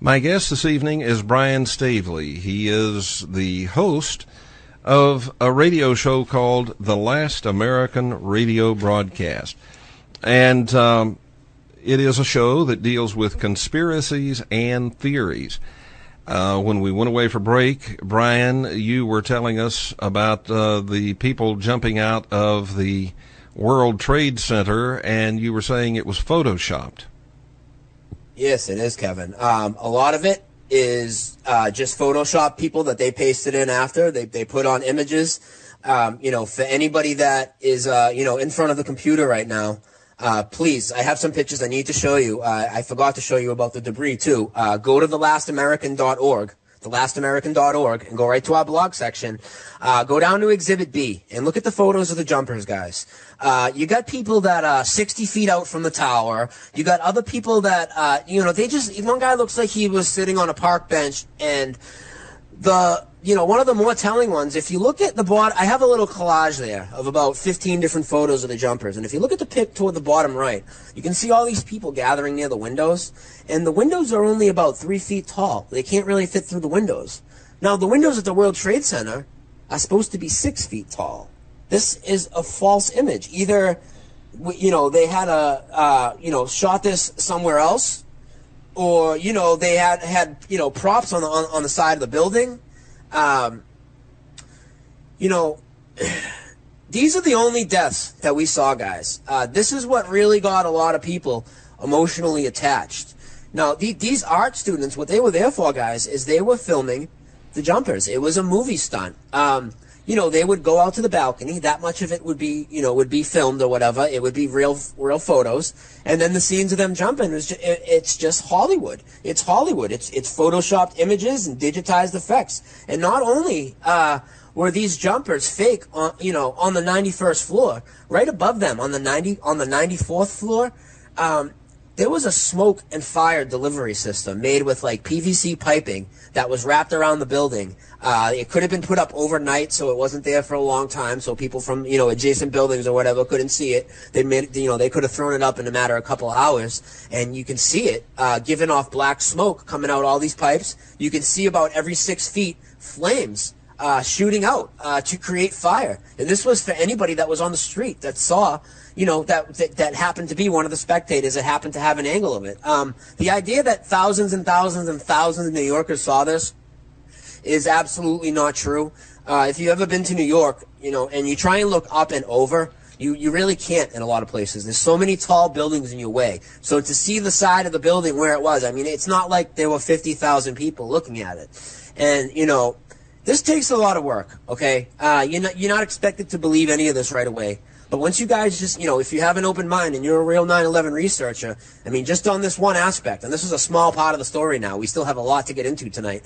My guest this evening is Brian Staveley. He is the host of a radio show called The Last American Radio Broadcast. And it is a show that deals with conspiracies and theories. When we went away for break, Brian, you were telling us about the people jumping out of the World Trade Center, and you were saying it was photoshopped. Yes, it is, Kevin. A lot of it is just Photoshop people that they pasted in after. They put on images. For anybody that is, in front of the computer right now, please, I have some pictures I need to show you. I forgot to show you about the debris, too. Go to thelastamerican.org, thelastamerican.org, and go right to our blog section. Go down to Exhibit B and look at the photos of the jumpers, guys. You got people that are 60 feet out from the tower. You got other people that, one guy looks like he was sitting on a park bench, and one of the more telling ones, if you look at the bottom, I have a little collage there of about 15 different photos of the jumpers. And if you look at the pic toward the bottom right, you can see all these people gathering near the windows. And the windows are only about 3 feet tall. They can't really fit through the windows. Now, the windows at the World Trade Center are supposed to be 6 feet tall. This is a false image. Either, they had shot this somewhere else, or, they had props on the side of the building. These are the only deaths that we saw, guys. This is what really got a lot of people emotionally attached. Now, these art students, what they were there for, guys, is they were filming the jumpers. It was a movie stunt. They would go out to the balcony. That much of it would be filmed or whatever. It would be real photos. And then the scenes of them jumping, it's just Hollywood. It's Hollywood. It's photoshopped images and digitized effects. And not only were these jumpers fake on the 91st floor, right above them on the 94th floor, there was a smoke and fire delivery system made with like PVC piping that was wrapped around the building. It could have been put up overnight, so it wasn't there for a long time, so people from adjacent buildings or whatever couldn't see it. They could have thrown it up in a matter of a couple of hours, and you can see it giving off black smoke coming out all these pipes. You can see about every 6 feet flames shooting out to create fire. And this was for anybody that was on the street that saw. That happened to be one of the spectators that happened to have an angle of it. The idea that thousands and thousands and thousands of New Yorkers saw this is absolutely not true. If you've ever been to New York, and you try and look up and over, you really can't in a lot of places. There's so many tall buildings in your way. So to see the side of the building where it was, it's not like there were 50,000 people looking at it. And, this takes a lot of work, okay? You're not expected to believe any of this right away. But once you guys just, if you have an open mind and you're a real 9/11 researcher, just on this one aspect, and this is a small part of the story now, we still have a lot to get into tonight.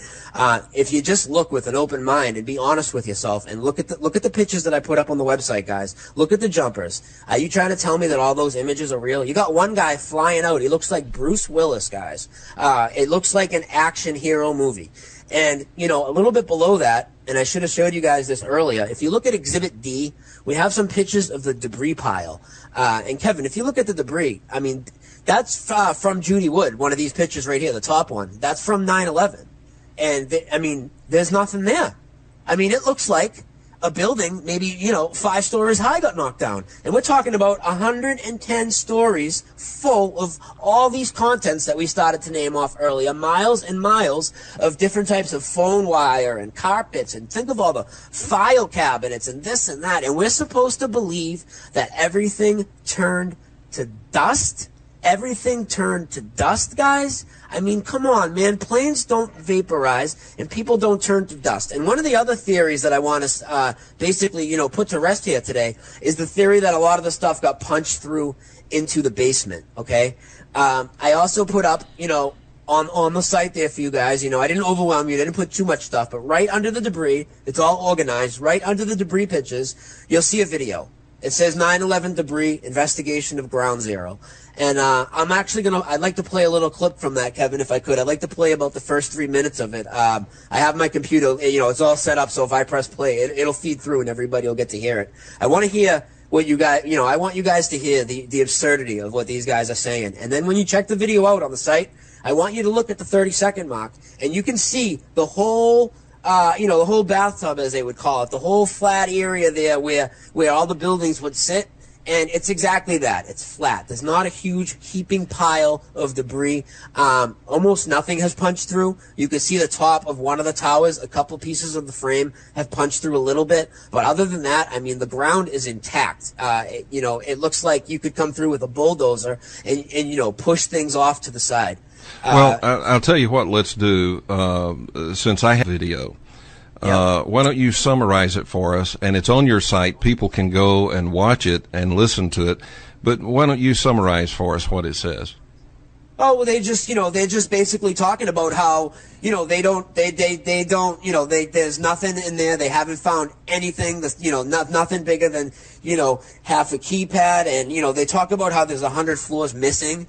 If you just look with an open mind and be honest with yourself and look at the pictures that I put up on the website, guys. Look at the jumpers. Are you trying to tell me that all those images are real? You got one guy flying out. He looks like Bruce Willis, guys. It looks like an action hero movie. And, a little bit below that, and I should have showed you guys this earlier, if you look at Exhibit D, we have some pictures of the debris pile. And Kevin, if you look at the debris, that's from Judy Wood, one of these pictures right here, the top one. That's from 9/11. And, there's nothing there. It looks like a building, maybe, 5 stories high got knocked down. And we're talking about 110 stories full of all these contents that we started to name off earlier. Miles and miles of different types of phone wire and carpets. And think of all the file cabinets and this and that. And we're supposed to believe that everything turned to dust? Everything turned to dust, guys? Come on, man. Planes don't vaporize and people don't turn to dust. And one of the other theories that I want to basically, put to rest here today is the theory that a lot of the stuff got punched through into the basement, okay? I also put up, on the site there for you guys, I didn't overwhelm you, I didn't put too much stuff, but right under the debris, it's all organized, right under the debris pictures, you'll see a video. It says 9/11 debris investigation of Ground Zero. And I'm actually I'd like to play a little clip from that, Kevin, if I could. I'd like to play about the first 3 minutes of it. I have my computer, it's all set up, so if I press play, it'll feed through and everybody will get to hear it. I want to hear what you guys, I want you guys to hear the absurdity of what these guys are saying. And then when you check the video out on the site, I want you to look at the 30-second mark, and you can see the whole the whole bathtub, as they would call it, the whole flat area there where all the buildings would sit. And it's exactly that. It's flat. There's not a huge heaping pile of debris. Almost nothing has punched through. You can see the top of one of the towers. A couple pieces of the frame have punched through a little bit. But other than that, I mean, the ground is intact. It looks like you could come through with a bulldozer and push things off to the side. Well, I'll tell you what, let's do, since I have video. Why don't you summarize it for us? And it's on your site. People can go and watch it and listen to it. But why don't you summarize for us what it says? Oh, well, they're just basically talking about how, there's nothing in there. They haven't found anything that's, nothing bigger than, half a keypad. And, they talk about how there's 100 floors missing.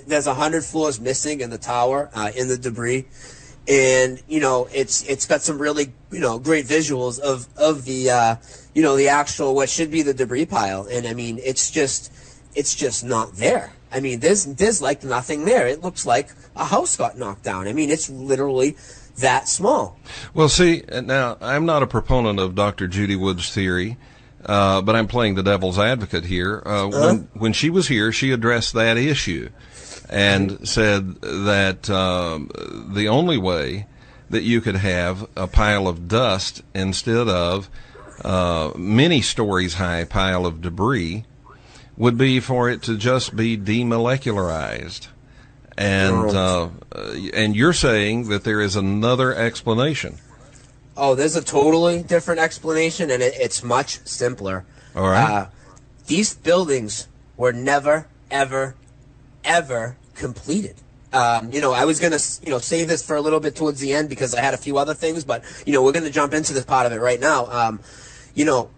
There's 100 floors missing in the tower, in the debris. And it's got some really great visuals of the the actual what should be the debris pile, and I mean it's just not there. I mean there's like nothing there. It looks like a house got knocked down. I mean it's literally that small. Well, see, now I'm not a proponent of Dr. Judy Wood's theory, but I'm playing the devil's advocate here. When she was here, she addressed that issue and said that the only way that you could have a pile of dust instead of many stories high pile of debris would be for it to just be demolecularized. And you're saying that there is another explanation. Oh, there's a totally different explanation, and it's much simpler. All right. These buildings were never, ever, ever completed. I was going to, save this for a little bit towards the end because I had a few other things, but, we're going to jump into this part of it right now.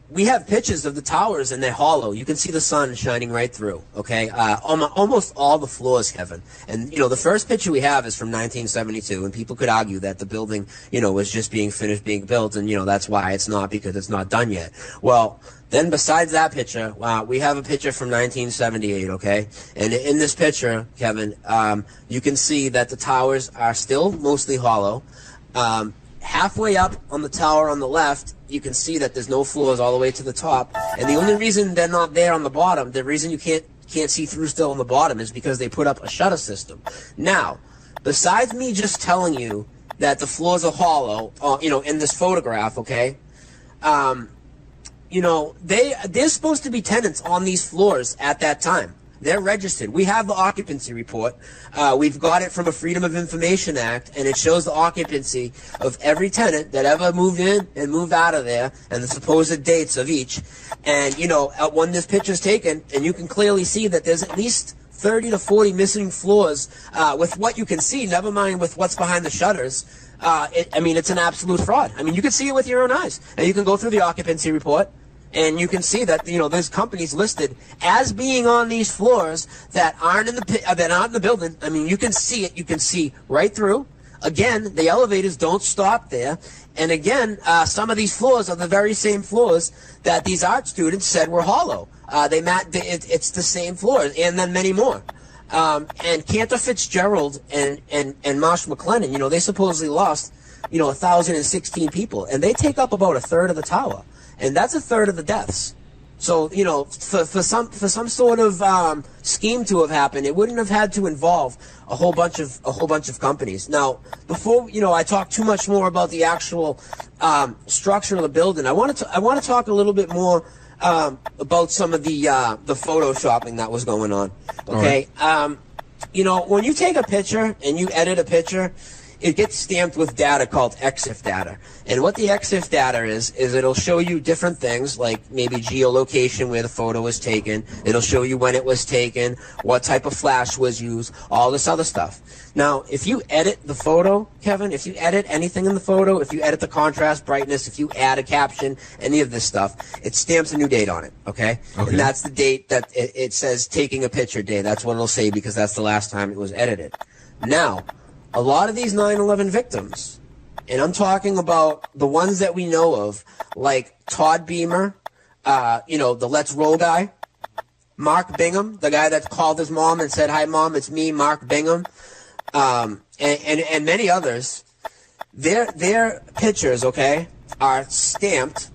We have pictures of the towers and they're hollow. You can see the sun shining right through, okay? Almost all the floors, Kevin. And, the first picture we have is from 1972, and people could argue that the building, was just being finished being built, and, that's why it's not, because it's not done yet. Well, then besides that picture, we have a picture from 1978, okay? And in this picture, Kevin, you can see that the towers are still mostly hollow. Halfway up on the tower on the left, you can see that there's no floors all the way to the top. And the only reason they're not there on the bottom, the reason you can't see through still on the bottom is because they put up a shutter system. Now, besides me just telling you that the floors are hollow, in this photograph, okay? There's supposed to be tenants on these floors at that time. They're registered. We have the occupancy report. We've got it from a Freedom of Information Act, and it shows the occupancy of every tenant that ever moved in and moved out of there, and the supposed dates of each. And, when this picture's taken, and you can clearly see that there's at least 30 to 40 missing floors with what you can see, never mind with what's behind the shutters. It's an absolute fraud. I mean, you can see it with your own eyes, and you can go through the occupancy report, and you can see that there's companies listed as being on these floors that aren't in the building. I mean, you can see it. You can see right through. Again, the elevators don't stop there, and again, some of these floors are the very same floors that these art students said were hollow. It's the same floors, and then many more. And Cantor Fitzgerald and Marsh McLennan, they supposedly lost, 1,016 people, and they take up about a third of the tower, and that's a third of the deaths. So, for some sort of scheme to have happened, it wouldn't have had to involve a whole bunch of companies. Now, before I talk too much more about the actual structure of the building, I want to talk a little bit more about some of the photoshopping that was going on. Okay, right. When you take a picture and you edit a picture, it gets stamped with data called EXIF data. And what the EXIF data is it'll show you different things, like maybe geolocation where the photo was taken. It'll show you when it was taken, what type of flash was used, all this other stuff. Now, if you edit the photo, Kevin, if you edit anything in the photo, if you edit the contrast, brightness, if you add a caption, any of this stuff, it stamps a new date on it, okay? And that's the date that it says taking a picture day. That's what it'll say because that's the last time it was edited. Now, a lot of these 9/11 victims, and I'm talking about the ones that we know of, like Todd Beamer, the Let's Roll guy, Mark Bingham, the guy that called his mom and said, "Hi, Mom, it's me, Mark Bingham," and many others. Their pictures, okay, are stamped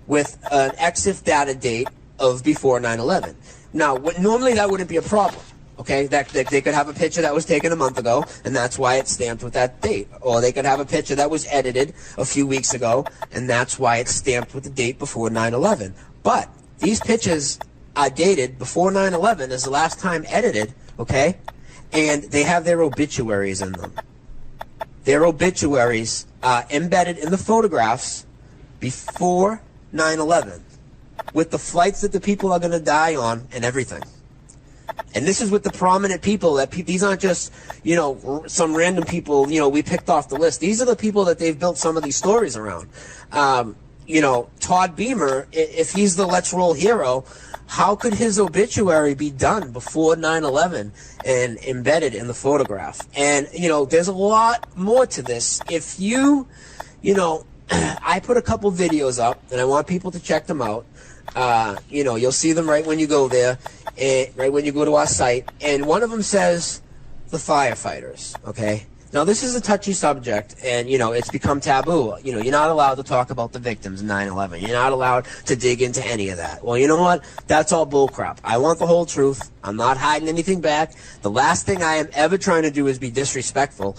with an EXIF data date of before 9/11. Now, normally that wouldn't be a problem. Okay, that they could have a picture that was taken a month ago, and that's why it's stamped with that date. Or they could have a picture that was edited a few weeks ago, and that's why it's stamped with the date before 9/11. But these pictures are dated before 9/11 as the last time edited, okay? And they have their obituaries in them. Their obituaries are embedded in the photographs before 9/11 with the flights that the people are going to die on and everything. And this is with the prominent people these aren't just, some random people, we picked off the list. These are the people that they've built some of these stories around. Todd Beamer, if he's the Let's Roll hero, how could his obituary be done before 9/11 and embedded in the photograph? And, there's a lot more to this. If I put a couple videos up, and I want people to check them out. You'll see them right when you go there, right when you go to our site. And one of them says the firefighters, okay? Now, this is a touchy subject, and, it's become taboo. You're not allowed to talk about the victims of 9/11. You're not allowed to dig into any of that. Well, you know what? That's all bullcrap. I want the whole truth. I'm not hiding anything back. The last thing I am ever trying to do is be disrespectful.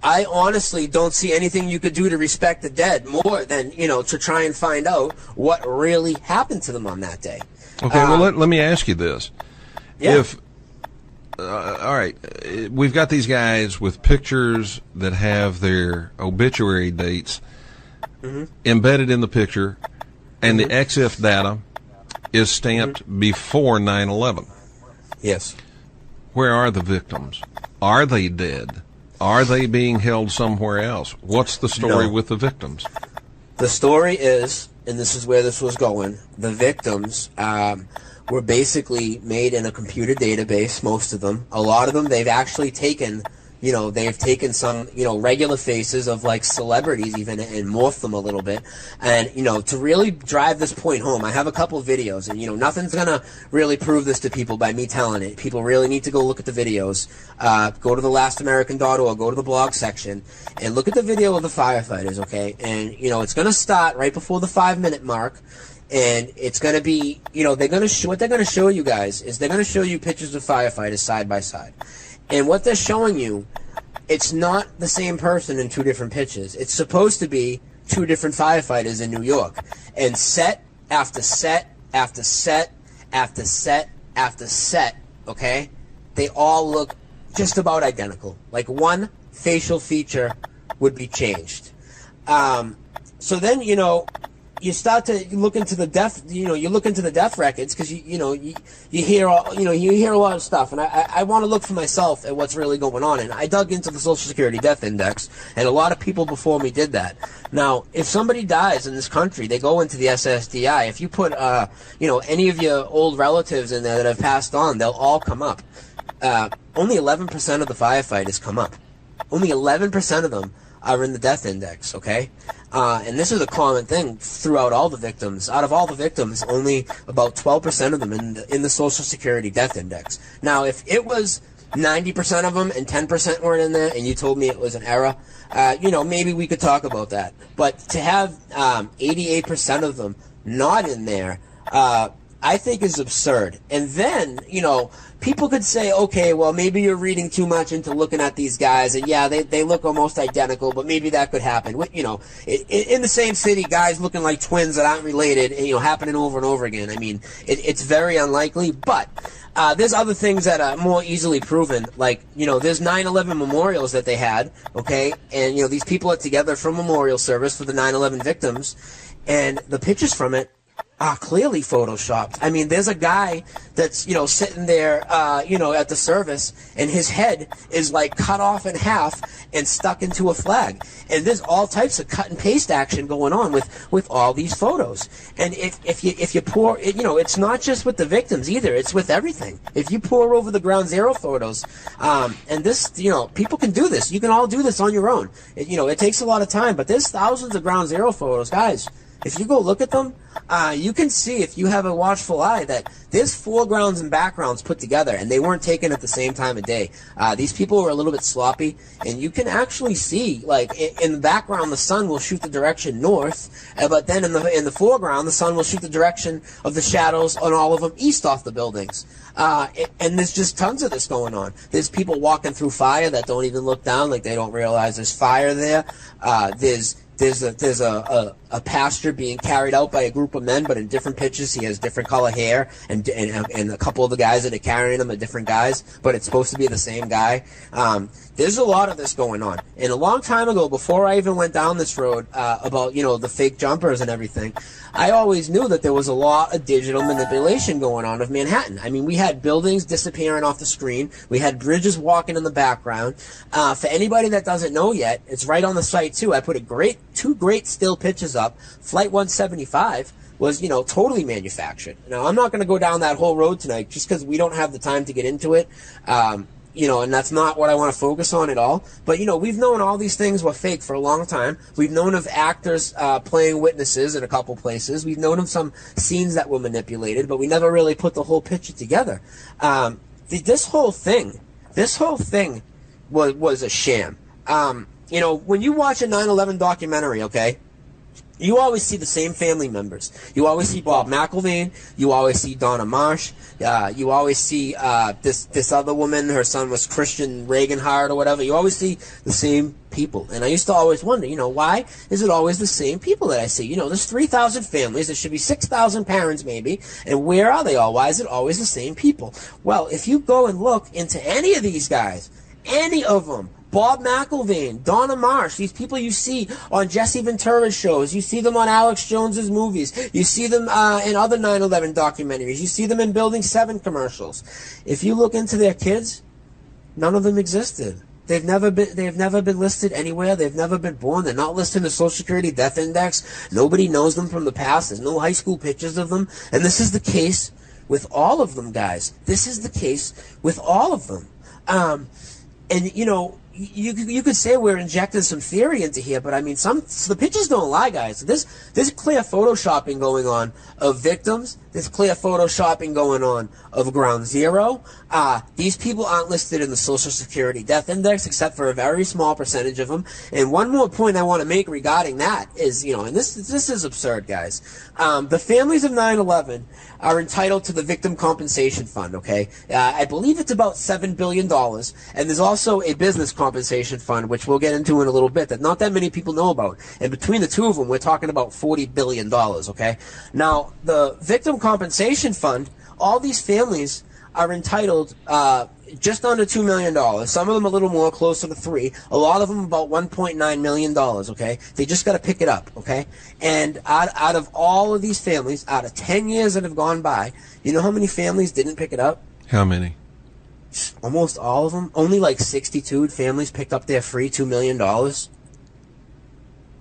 I honestly don't see anything you could do to respect the dead more than, to try and find out what really happened to them on that day. Okay, well, let me ask you this. Yeah. All right, we've got these guys with pictures that have their obituary dates embedded in the picture, and the EXIF data is stamped before 9/11. Yes. Where are the victims? Are they dead? Are they being held somewhere else? What's the story with the victims? The story is, and this is where this was going, the victims were basically made in a computer database, most of them. A lot of them, they've actually taken, they've taken some, regular faces of like celebrities even and morphed them a little bit. And, to really drive this point home, I have a couple of videos, and, nothing's going to really prove this to people by me telling it. People really need to go look at the videos. Go to thelastamerican.org, go to the blog section, and look at the video of the firefighters, okay? And, it's going to start right before the 5-minute mark. And it's going to be, what they're going to show you guys is they're going to show you pictures of firefighters side by side. And what they're showing you, it's not the same person in two different pictures. It's supposed to be two different firefighters in New York. And set after set after set after set after set, okay, they all look just about identical. Like one facial feature would be changed. So then, you start to look into the death, you look into the death records because you hear a lot of stuff, and I want to look for myself at what's really going on. And I dug into the Social Security Death Index, and a lot of people before me did that. Now, if somebody dies in this country, they go into the SSDI. If you put any of your old relatives in there that have passed on, they'll all come up. Only 11% of the firefighters come up. Only 11% of them are in the death index, okay? And this is a common thing throughout all the victims. Out of all the victims, only about 12% of them in the Social Security Death Index. Now, if it was 90% of them and 10% weren't in there, and you told me it was an error, maybe we could talk about that. But to have 88% of them not in there, I think is absurd. And then, people could say, okay, well, maybe you're reading too much into looking at these guys, and yeah, they look almost identical, but maybe that could happen. In the same city, guys looking like twins that aren't related, happening over and over again. I mean, it's very unlikely, but there's other things that are more easily proven, like, there's 9/11 memorials that they had, okay, and, these people are together for a memorial service for the 9/11 victims, and the pictures from it are clearly photoshopped. I mean, there's a guy that's, sitting there, at the service, and his head is like cut off in half and stuck into a flag. And there's all types of cut and paste action going on with all these photos. And if you pour, it's not just with the victims either. It's with everything. If you pour over the Ground Zero photos, and this, people can do this. You can all do this on your own. It takes a lot of time, but there's thousands of Ground Zero photos, guys. If you go look at them, you can see, if you have a watchful eye, that there's foregrounds and backgrounds put together, and they weren't taken at the same time of day. These people were a little bit sloppy, and you can actually see, like, in the background, the sun will shoot the direction north, but then in the foreground, the sun will shoot the direction of the shadows on all of them east off the buildings. And there's just tons of this going on. There's people walking through fire that don't even look down, like they don't realize there's fire there. There's a pastor being carried out by a group of men, but in different pictures. He has different color hair, and a couple of the guys that are carrying him are different guys, but it's supposed to be the same guy. There's a lot of this going on. And a long time ago, before I even went down this road about the fake jumpers and everything, I always knew that there was a lot of digital manipulation going on of Manhattan. I mean, we had buildings disappearing off the screen. We had bridges walking in the background. For anybody that doesn't know yet, it's right on the site too. I put two great still pictures up. Flight 175 was, totally manufactured. Now, I'm not going to go down that whole road tonight just because we don't have the time to get into it. And that's not what I want to focus on at all. But, we've known all these things were fake for a long time. We've known of actors playing witnesses in a couple places. We've known of some scenes that were manipulated, but we never really put the whole picture together. This whole thing was a sham. When you watch a 9/11 documentary, okay, you always see the same family members. You always see Bob McElveen. You always see Donna Marsh. You always see this other woman. Her son was Christian Reaganhard or whatever. You always see the same people. And I used to always wonder, why is it always the same people that I see? There's 3,000 families. There should be 6,000 parents maybe. And where are they all? Why is it always the same people? Well, if you go and look into any of these guys, any of them, Bob McElveen, Donna Marsh, these people you see on Jesse Ventura's shows, you see them on Alex Jones's movies, you see them in other 9/11 documentaries, you see them in Building 7 commercials. If you look into their kids, none of them existed. They've never been listed anywhere. They've never been born. They're not listed in the Social Security Death Index. Nobody knows them from the past. There's no high school pictures of them. And this is the case with all of them, guys. This is the case with all of them. And you could say we're injecting some theory into here, but I mean, the pictures don't lie, guys. There's clear photoshopping going on of victims. There's clear photoshopping going on of Ground Zero. These people aren't listed in the Social Security Death Index, except for a very small percentage of them. And one more point I want to make regarding that is, and this is absurd, guys. The families of 9/11 are entitled to the Victim Compensation Fund, okay? I believe it's about $7 billion. And there's also a Business Compensation Fund, which we'll get into in a little bit, that not that many people know about. And between the two of them, we're talking about $40 billion, okay? Now, the Victim Compensation Fund, all these families are entitled just under $2 million. Some of them a little more, closer to $3 million. A lot of them about $1.9 million, okay? They just got to pick it up, okay? And out of all of these families, out of 10 years that have gone by, you know how many families didn't pick it up? How many? Almost all of them. Only like 62 families picked up their free $2 million.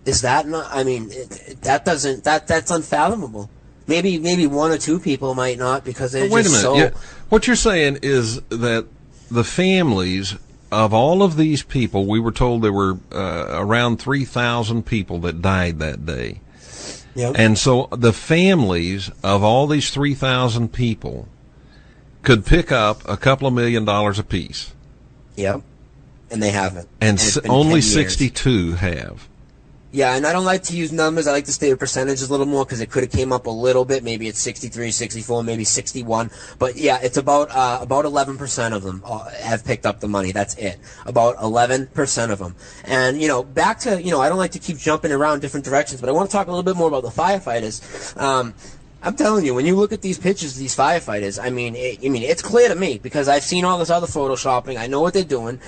Is that not, I mean, that's unfathomable. Maybe one or two people might not, because they're wait just a minute. so... Yeah. What you're saying is that the families of all of these people, we were told there were around 3,000 people that died that day. Yep. And so the families of all these 3,000 people could pick up a couple of $1 million apiece. Yep. And they haven't. And it's been only 10 years. 62 have. Yeah, and I don't like to use numbers. I like to stay with percentages a little more because it could have came up a little bit. Maybe it's 63, 64, maybe 61. But yeah, it's about 11% of them have picked up the money. That's it. About 11% of them. And, back to, I don't like to keep jumping around different directions, but I want to talk a little bit more about the firefighters. I'm telling you, when you look at these pictures of these firefighters, I mean, it's clear to me because I've seen all this other photoshopping. I know what they're doing.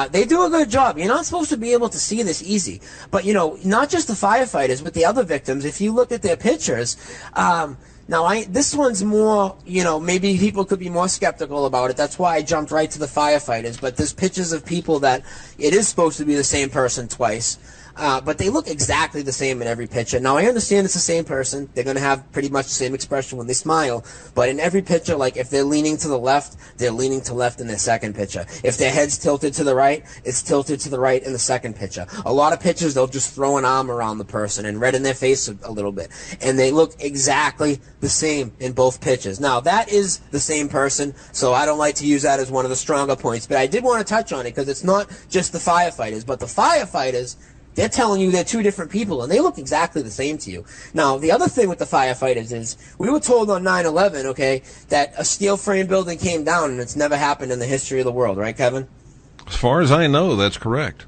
They do a good job. You're not supposed to be able to see this easy. But, not just the firefighters, but the other victims, if you look at their pictures, this one's more, maybe people could be more skeptical about it. That's why I jumped right to the firefighters. But there's pictures of people that it is supposed to be the same person twice. But they look exactly the same in every picture. Now, I understand it's the same person. They're going to have pretty much the same expression when they smile. But in every picture, like if they're leaning to the left, they're leaning to left in their second picture. If their head's tilted to the right, it's tilted to the right in the second picture. A lot of pictures, they'll just throw an arm around the person and redden their face a little bit. And they look exactly the same in both pictures. Now, that is the same person, so I don't like to use that as one of the stronger points. But I did want to touch on it because it's not just the firefighters, but the firefighters, they're telling you they're two different people, and they look exactly the same to you. Now, the other thing with the firefighters is we were told on 9/11, okay, that a steel frame building came down, and it's never happened in the history of the world, right, Kevin? As far as I know, that's correct.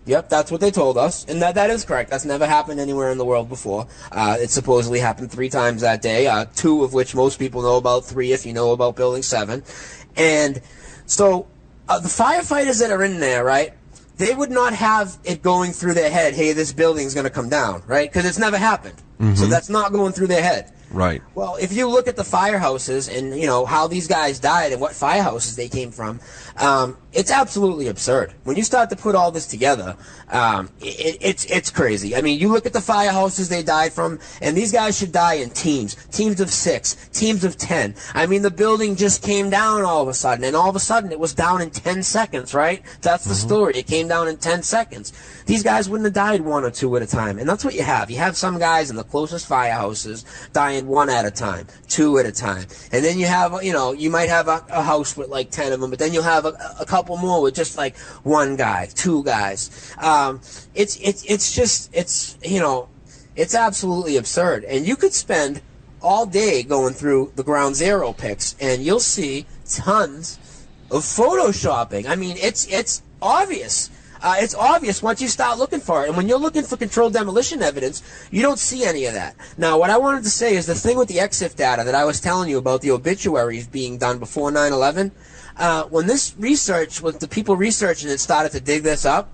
Yep, that's what they told us, and that is correct. That's never happened anywhere in the world before. It supposedly happened 3 times that day, 2 of which most people know about, 3 if you know about Building 7. And so the firefighters that are in there, right, they would not have it going through their head, hey, this building's going to come down, right? Because it's never happened. Mm-hmm. So that's not going through their head. Right. Well, if you look at the firehouses and, how these guys died and what firehouses they came from, it's absolutely absurd. When you start to put all this together, it's crazy. I mean, you look at the firehouses they died from, and these guys should die in teams of 6, teams of 10. I mean, the building just came down all of a sudden, and all of a sudden it was down in 10 seconds, right? That's the story. It came down in 10 seconds. These guys wouldn't have died 1 or 2 at a time, and that's what you have. You have some guys in the closest firehouses dying 1 at a time, 2 at a time, and then you have, you might have a house with like 10 of them, but then you'll have a couple more with just like 1 guy, 2 guys. It's absolutely absurd. And you could spend all day going through the ground zero pics and you'll see tons of photoshopping. I mean, it's obvious. It's obvious once you start looking for it. And when you're looking for controlled demolition evidence, you don't see any of that. Now, what I wanted to say is the thing with the EXIF data that I was telling you about the obituaries being done before 9/11, when this research, when the people researching it started to dig this up,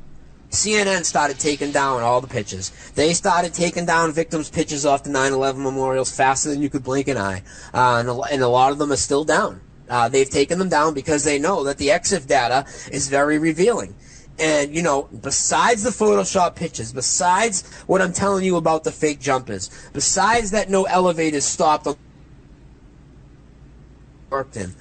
CNN started taking down all the pictures. They started taking down victims' pictures off the 9/11 memorials faster than you could blink an eye. And a lot of them are still down. They've taken them down because they know that the EXIF data is very revealing. And, besides the Photoshop pictures, besides what I'm telling you about the fake jumpers, besides that no elevators stopped worked in,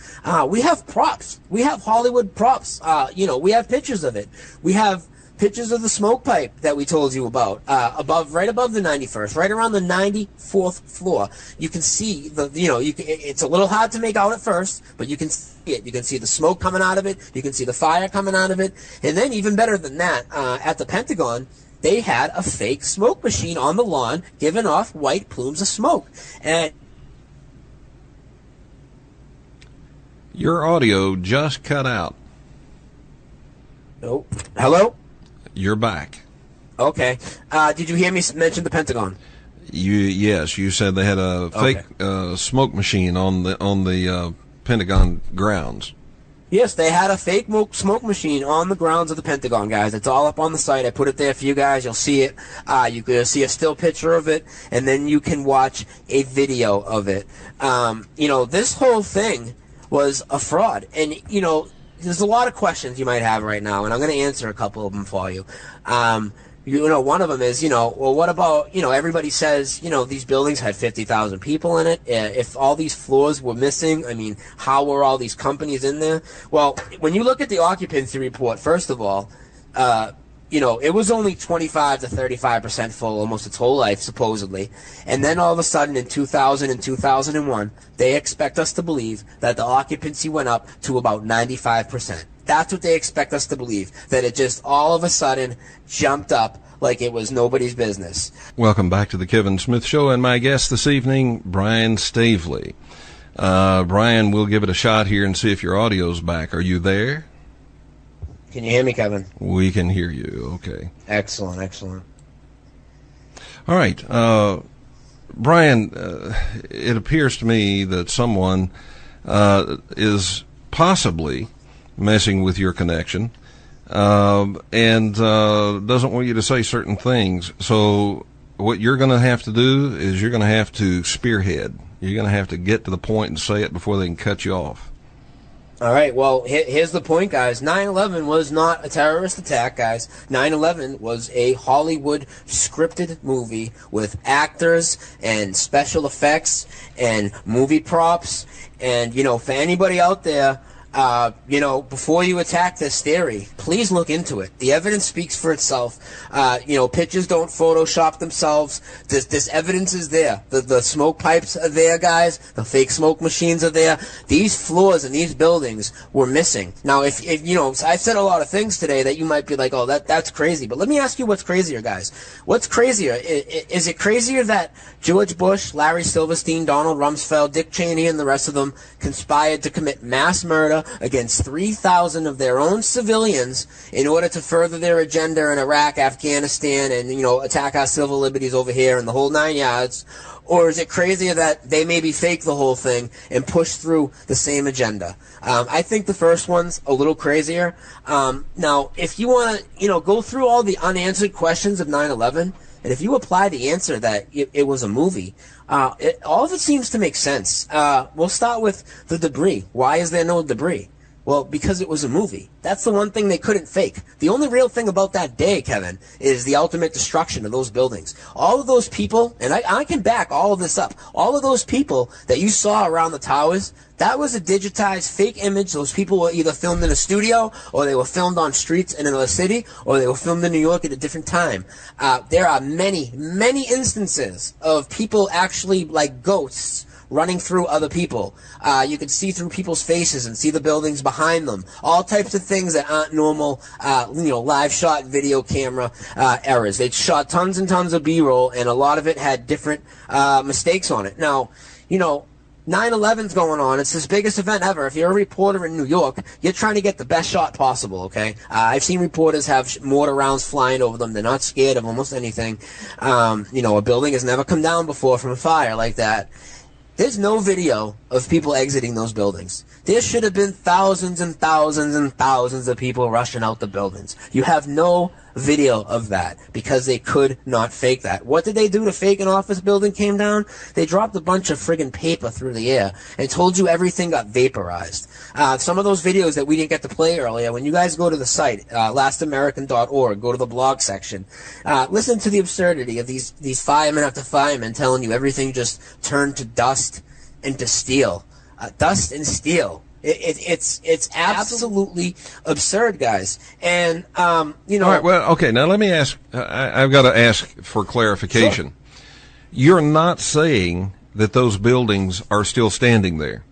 we have props. We have Hollywood props. We have pictures of it. We have pictures of the smoke pipe that we told you about, right above the 91st, right around the 94th floor. You can see it's a little hard to make out at first, but you can see it. You can see the smoke coming out of it. You can see the fire coming out of it. And then even better than that, at the Pentagon, they had a fake smoke machine on the lawn giving off white plumes of smoke. And your audio just cut out. Oh, hello? You're back. Okay. Did you hear me mention the Pentagon? Yes, you said they had a fake smoke machine on the Pentagon grounds. Yes, they had a fake smoke machine on the grounds of the Pentagon, guys. It's all up on the site. I put it there for you guys. You'll see it. You can see a still picture of it, and then you can watch a video of it. This whole thing was a fraud. And, there's a lot of questions you might have right now, and I'm going to answer a couple of them for you. One of them is, well, what about, everybody says, these buildings had 50,000 people in it. If all these floors were missing, I mean, how were all these companies in there? Well, when you look at the occupancy report, first of all, it was only 25 to 35% full almost its whole life, supposedly. And then all of a sudden in 2000 and 2001, they expect us to believe that the occupancy went up to about 95%. That's what they expect us to believe, that it just all of a sudden jumped up like it was nobody's business. Welcome back to the Kevin Smith Show, and my guest this evening, Brian Staveley. Brian, we'll give it a shot here and see if your audio's back. Are you there? Can you hear me, Kevin? We can hear you. Okay. Excellent, excellent. All right. Brian, it appears to me that someone is possibly messing with your connection and doesn't want you to say certain things. So what you're going to have to do is you're going to have to spearhead. You're going to have to get to the point and say it before they can cut you off. All right, well, here's the point, guys. 9/11 was not a terrorist attack, guys. 9/11 was a Hollywood scripted movie with actors and special effects and movie props. And, for anybody out there, before you attack this theory, please look into it. The evidence speaks for itself. Pictures don't Photoshop themselves. This evidence is there. The smoke pipes are there, guys. The fake smoke machines are there. These floors and these buildings were missing. Now, if I've said a lot of things today that you might be like, oh, that's crazy. But let me ask you what's crazier, guys. What's crazier? Is it crazier that George Bush, Larry Silverstein, Donald Rumsfeld, Dick Cheney, and the rest of them conspired to commit mass murder against 3,000 of their own civilians in order to further their agenda in Iraq, Afghanistan, and, attack our civil liberties over here and the whole 9 yards? Or is it crazier that they maybe fake the whole thing and push through the same agenda? I think the first one's a little crazier. Now, if you want to, go through all the unanswered questions of 9/11, and if you apply the answer that it was a movie, all of it seems to make sense. We'll start with the debris. Why is there no debris? Well, because it was a movie. That's the one thing they couldn't fake. The only real thing about that day, Kevin, is the ultimate destruction of those buildings. All of those people, and I can back all of this up, all of those people that you saw around the towers, that was a digitized fake image. Those people were either filmed in a studio, or they were filmed on streets in another city, or they were filmed in New York at a different time. There are many, many instances of people actually like ghosts running through other people. You can see through people's faces and see the buildings behind them. All types of things that aren't normal, live shot video camera errors. They shot tons and tons of B-roll, and a lot of it had different mistakes on it. Now, 9/11's going on. It's his biggest event ever. If you're a reporter in New York, you're trying to get the best shot possible, okay? I've seen reporters have mortar rounds flying over them. They're not scared of almost anything. A building has never come down before from a fire like that. There's no video of people exiting those buildings. There should have been thousands and thousands and thousands of people rushing out the buildings. You have no video of that because they could not fake that. What did they do to fake an office building came down? They dropped a bunch of friggin' paper through the air and told you everything got vaporized. Some of those videos that we didn't get to play earlier, when you guys go to the site, lastamerican.org, go to the blog section, listen to the absurdity of these firemen after firemen telling you everything just turned to dust and to steel. Dust and steel. It's absolutely absurd, guys. And All right. Well, okay. Now let me ask. I've got to ask for clarification. Sure. You're not saying that those buildings are still standing there.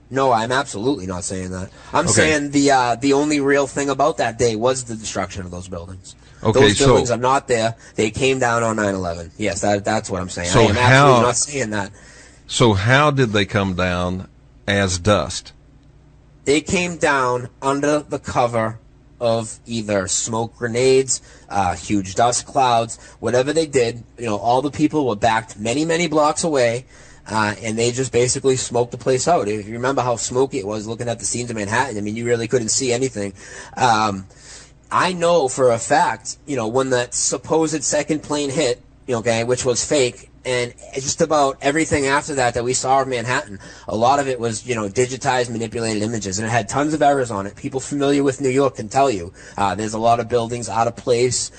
No, I'm absolutely not saying that. I'm saying the only real thing about that day was the destruction of those buildings. Okay, those buildings are not there. They came down on 9/11. Yes, that's what I'm saying. So I am absolutely not saying that. So how did they come down as dust? They came down under the cover of either smoke grenades, huge dust clouds, whatever they did. All the people were backed many, many blocks away, and they just basically smoked the place out. If you remember how smoky it was looking at the scenes of Manhattan, I mean, you really couldn't see anything. I know for a fact, when that supposed second plane hit, which was fake, and just about everything after that we saw of Manhattan, a lot of it was, digitized, manipulated images, and it had tons of errors on it. People familiar with New York can tell you. There's a lot of buildings out of place.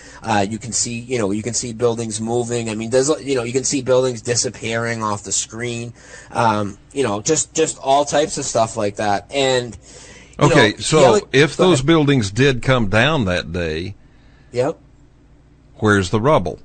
You can see buildings moving. I mean, you can see buildings disappearing off the screen. Just all types of stuff like that. And if those buildings did come down that day, yep, where's the rubble?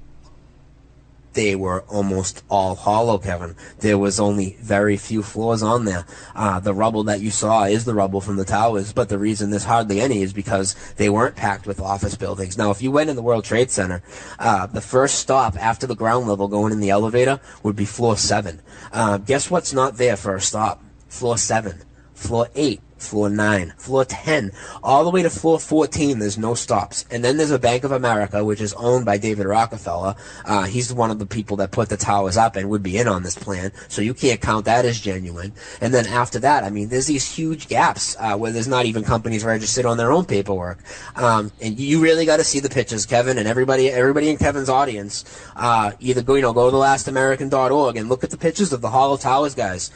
they were almost all hollow, Kevin. There was only very few floors on there. The rubble that you saw is the rubble from the towers, but the reason there's hardly any is because they weren't packed with office buildings. Now, if you went in the World Trade Center, the first stop after the ground level going in the elevator would be floor 7. Guess what's not there for a stop? Floor 7, floor 8. Floor 9, floor 10, all the way to floor 14, there's no stops. And then there's a Bank of America, which is owned by David Rockefeller. He's one of the people that put the towers up and would be in on this plan, so you can't count that as genuine. And then after that, I mean, there's these huge gaps where there's not even companies registered on their own paperwork. And you really got to see the pictures, Kevin, and everybody in Kevin's audience, either go to thelastamerican.org and look at the pictures of the hollow towers, guys.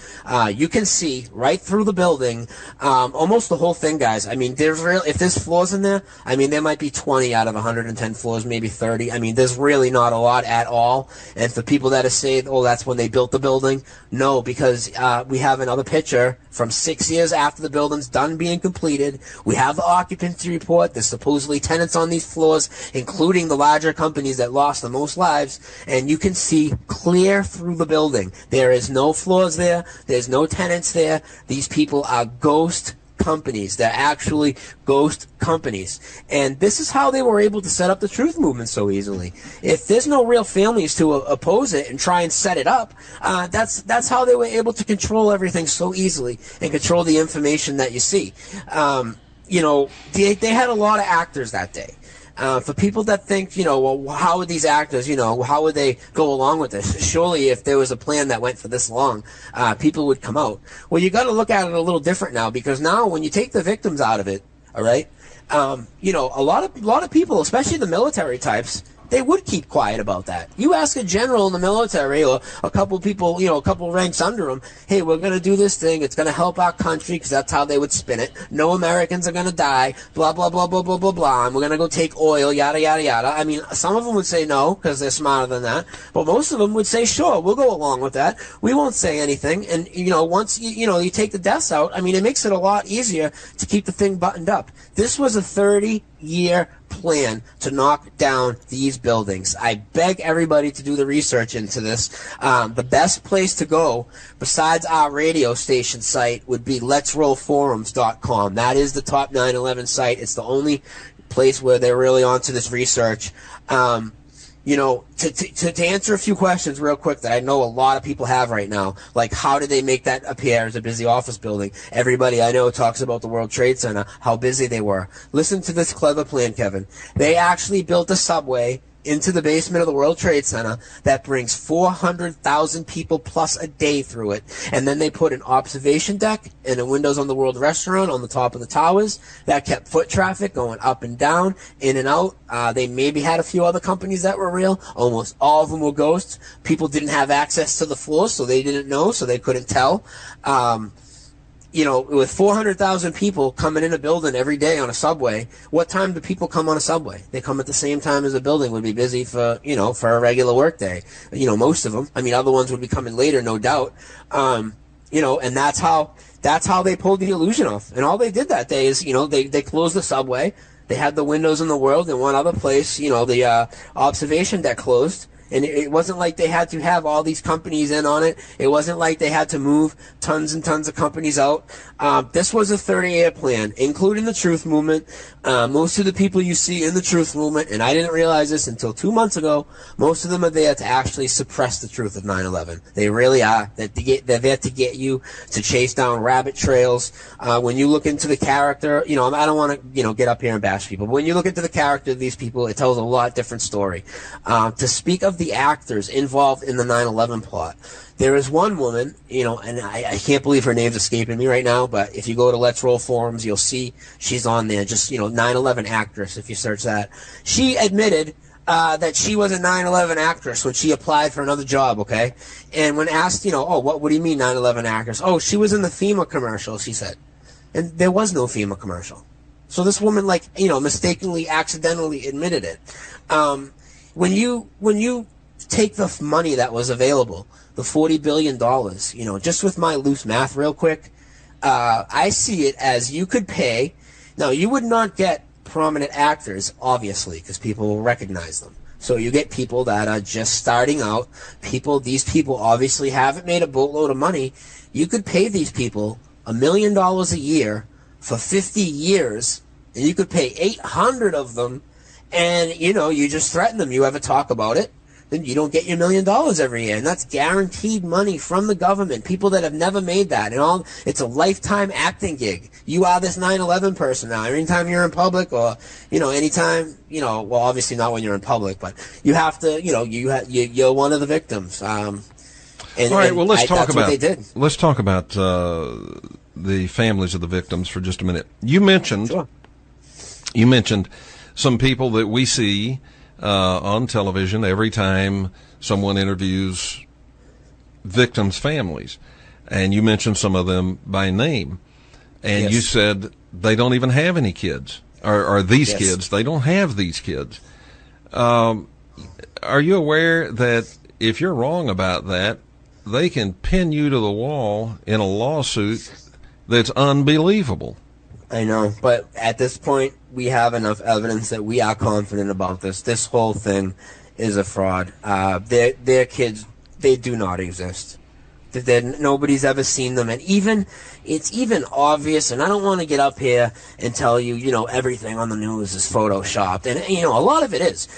You can see right through the building, almost the whole thing, guys. I mean, if there's floors in there, I mean, there might be 20 out of 110 floors, maybe 30. I mean, there's really not a lot at all. And for people that say, oh, that's when they built the building, no, because we have another picture from 6 years after the building's done being completed. We have the occupancy report. There's supposedly tenants on these floors, including the larger companies that lost the most lives. And you can see clear through the building. There is no floors there. There's no tenants there. These people are ghost companies. They're actually ghost companies. And this is how they were able to set up the truth movement so easily. If there's no real families to oppose it and try and set it up, that's how they were able to control everything so easily and control the information that you see. They had a lot of actors that day. For people that think, well, how would these actors, how would they go along with this? Surely if there was a plan that went for this long, people would come out. Well, you got to look at it a little different now, because now when you take the victims out of it, all right, a lot of people, especially the military types, they would keep quiet about that. You ask a general in the military or a couple people, a couple ranks under them, hey, we're going to do this thing. It's going to help our country, because that's how they would spin it. No Americans are going to die, blah, blah, blah, blah, blah, blah, blah. And we're going to go take oil, yada, yada, yada. I mean, some of them would say no, because they're smarter than that. But most of them would say, sure, we'll go along with that. We won't say anything. And, once, you take the deaths out, I mean, it makes it a lot easier to keep the thing buttoned up. This was a 30-year plan to knock down these buildings. I beg everybody to do the research into this. The best place to go, besides our radio station site, would be letsrollforums.com. That is the top 9/11 site. It's the only place where they're really onto this research. To answer a few questions real quick that I know a lot of people have right now, like how did they make that appear as a busy office building? Everybody I know talks about the World Trade Center, how busy they were. Listen to this clever plan, Kevin. They actually built a subway into the basement of the World Trade Center that brings 400,000 people plus a day through it. And then they put an observation deck and a Windows on the World restaurant on the top of the towers that kept foot traffic going up and down, in and out. They maybe had a few other companies that were real. Almost all of them were ghosts. People didn't have access to the floor, so they didn't know, so they couldn't tell. With 400,000 people coming in a building every day on a subway, what time do people come on a subway? They come at the same time as a building would be busy for a regular work day. Most of them. I mean, other ones would be coming later, no doubt. And that's how they pulled the illusion off. And all they did that day is, they closed the subway. They had the Windows in the World in one other place, the observation deck closed. And it wasn't like they had to have all these companies in on it. It wasn't like they had to move tons and tons of companies out. This was a 30-year plan, including the Truth Movement. Most of the people you see in the Truth Movement, and I didn't realize this until 2 months ago, most of them are there to actually suppress the truth of 9/11. They really are. They're there to get you to chase down rabbit trails. When you look into the character, I don't want to, get up here and bash people, but when you look into the character of these people, it tells a lot different story. To speak of the actors involved in the 9/11 plot, there is one woman, and I can't believe her name's escaping me right now, but if you go to Let's Roll Forums, you'll see she's on there. Just, 9/11 actress, if you search that. She admitted that she was a 9/11 actress when she applied for another job, okay? And when asked, what do you mean 9/11 actress? Oh, she was in the FEMA commercial, she said. And there was no FEMA commercial. So this woman, mistakenly, accidentally admitted it. When you take the money that was available, the $40 billion, just with my loose math real quick, I see it as you could pay. Now, you would not get prominent actors, obviously, because people will recognize them. So you get people that are just starting out. These people obviously haven't made a boatload of money. You could pay these people $1 million a year for 50 years, and you could pay 800 of them, and, you know, you just threaten them. You ever talk about it, then you don't get your $1 million every year, and that's guaranteed money from the government. People that have never made that, and it's a lifetime acting gig. You are this 9/11 person now. Anytime you're in public, or, you know, anytime, you know, well, obviously not when you're in public, but you have to, you know, you're one of the victims. All right, well, let's talk about what they did. Let's talk about the families of the victims for just a minute. You mentioned some people that we see on television every time someone interviews victims' families, and you mentioned some of them by name, and Yes. you said they don't even have any kids, or these Yes. kids, they don't have these kids. Are you aware that if you're wrong about that, they can pin you to the wall in a lawsuit that's unbelievable? I know, but at this point, we have enough evidence that we are confident about this. This whole thing is a fraud. Their kids, they do not exist. Nobody's ever seen them, and it's even obvious. And I don't want to get up here and tell you, you know, everything on the news is photoshopped, and you know, a lot of it is.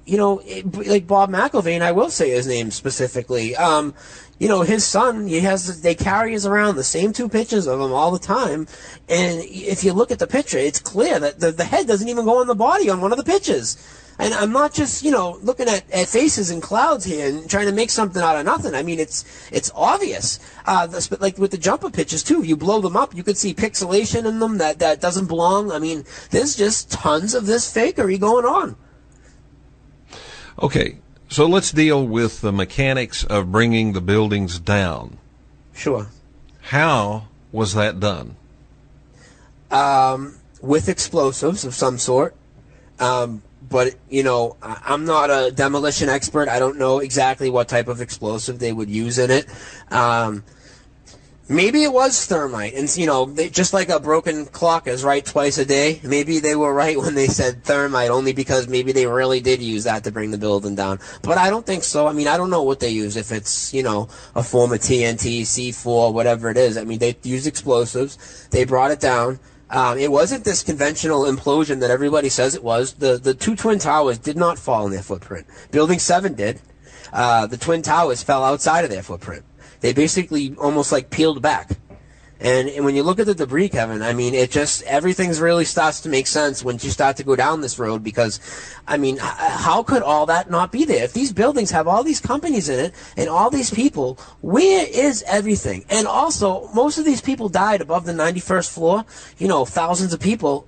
You know, like Bob McIlvaine, I will say his name specifically. You know, his son, they carry us around the same two pictures of him all the time. And if you look at the picture, it's clear that the head doesn't even go on the body on one of the pictures. And I'm not just, you know, looking at faces and clouds here and trying to make something out of nothing. I mean, it's obvious. Like with the jumper pictures too, you blow them up, you could see pixelation in them that doesn't belong. I mean, there's just tons of this fakery going on. Okay. So let's deal with the mechanics of bringing the buildings down. Sure. How was that done? With explosives of some sort. But, you know, I'm not a demolition expert. I don't know exactly what type of explosive they would use in it. Maybe it was thermite, and, you know, just like a broken clock is right twice a day, maybe they were right when they said thermite, only because maybe they really did use that to bring the building down. But I don't think so. I mean, I don't know what they use, if it's, you know, a form of TNT, C4, whatever it is. I mean, they used explosives. They brought it down. It wasn't this conventional implosion that everybody says it was. The two Twin Towers did not fall in their footprint. Building 7 did. The Twin Towers fell outside of their footprint. They basically almost like peeled back. And when you look at the debris, Kevin, I mean, everything's really starts to make sense when you start to go down this road, because, I mean, how could all that not be there? If these buildings have all these companies in it and all these people, where is everything? And also, most of these people died above the 91st floor, you know, thousands of people.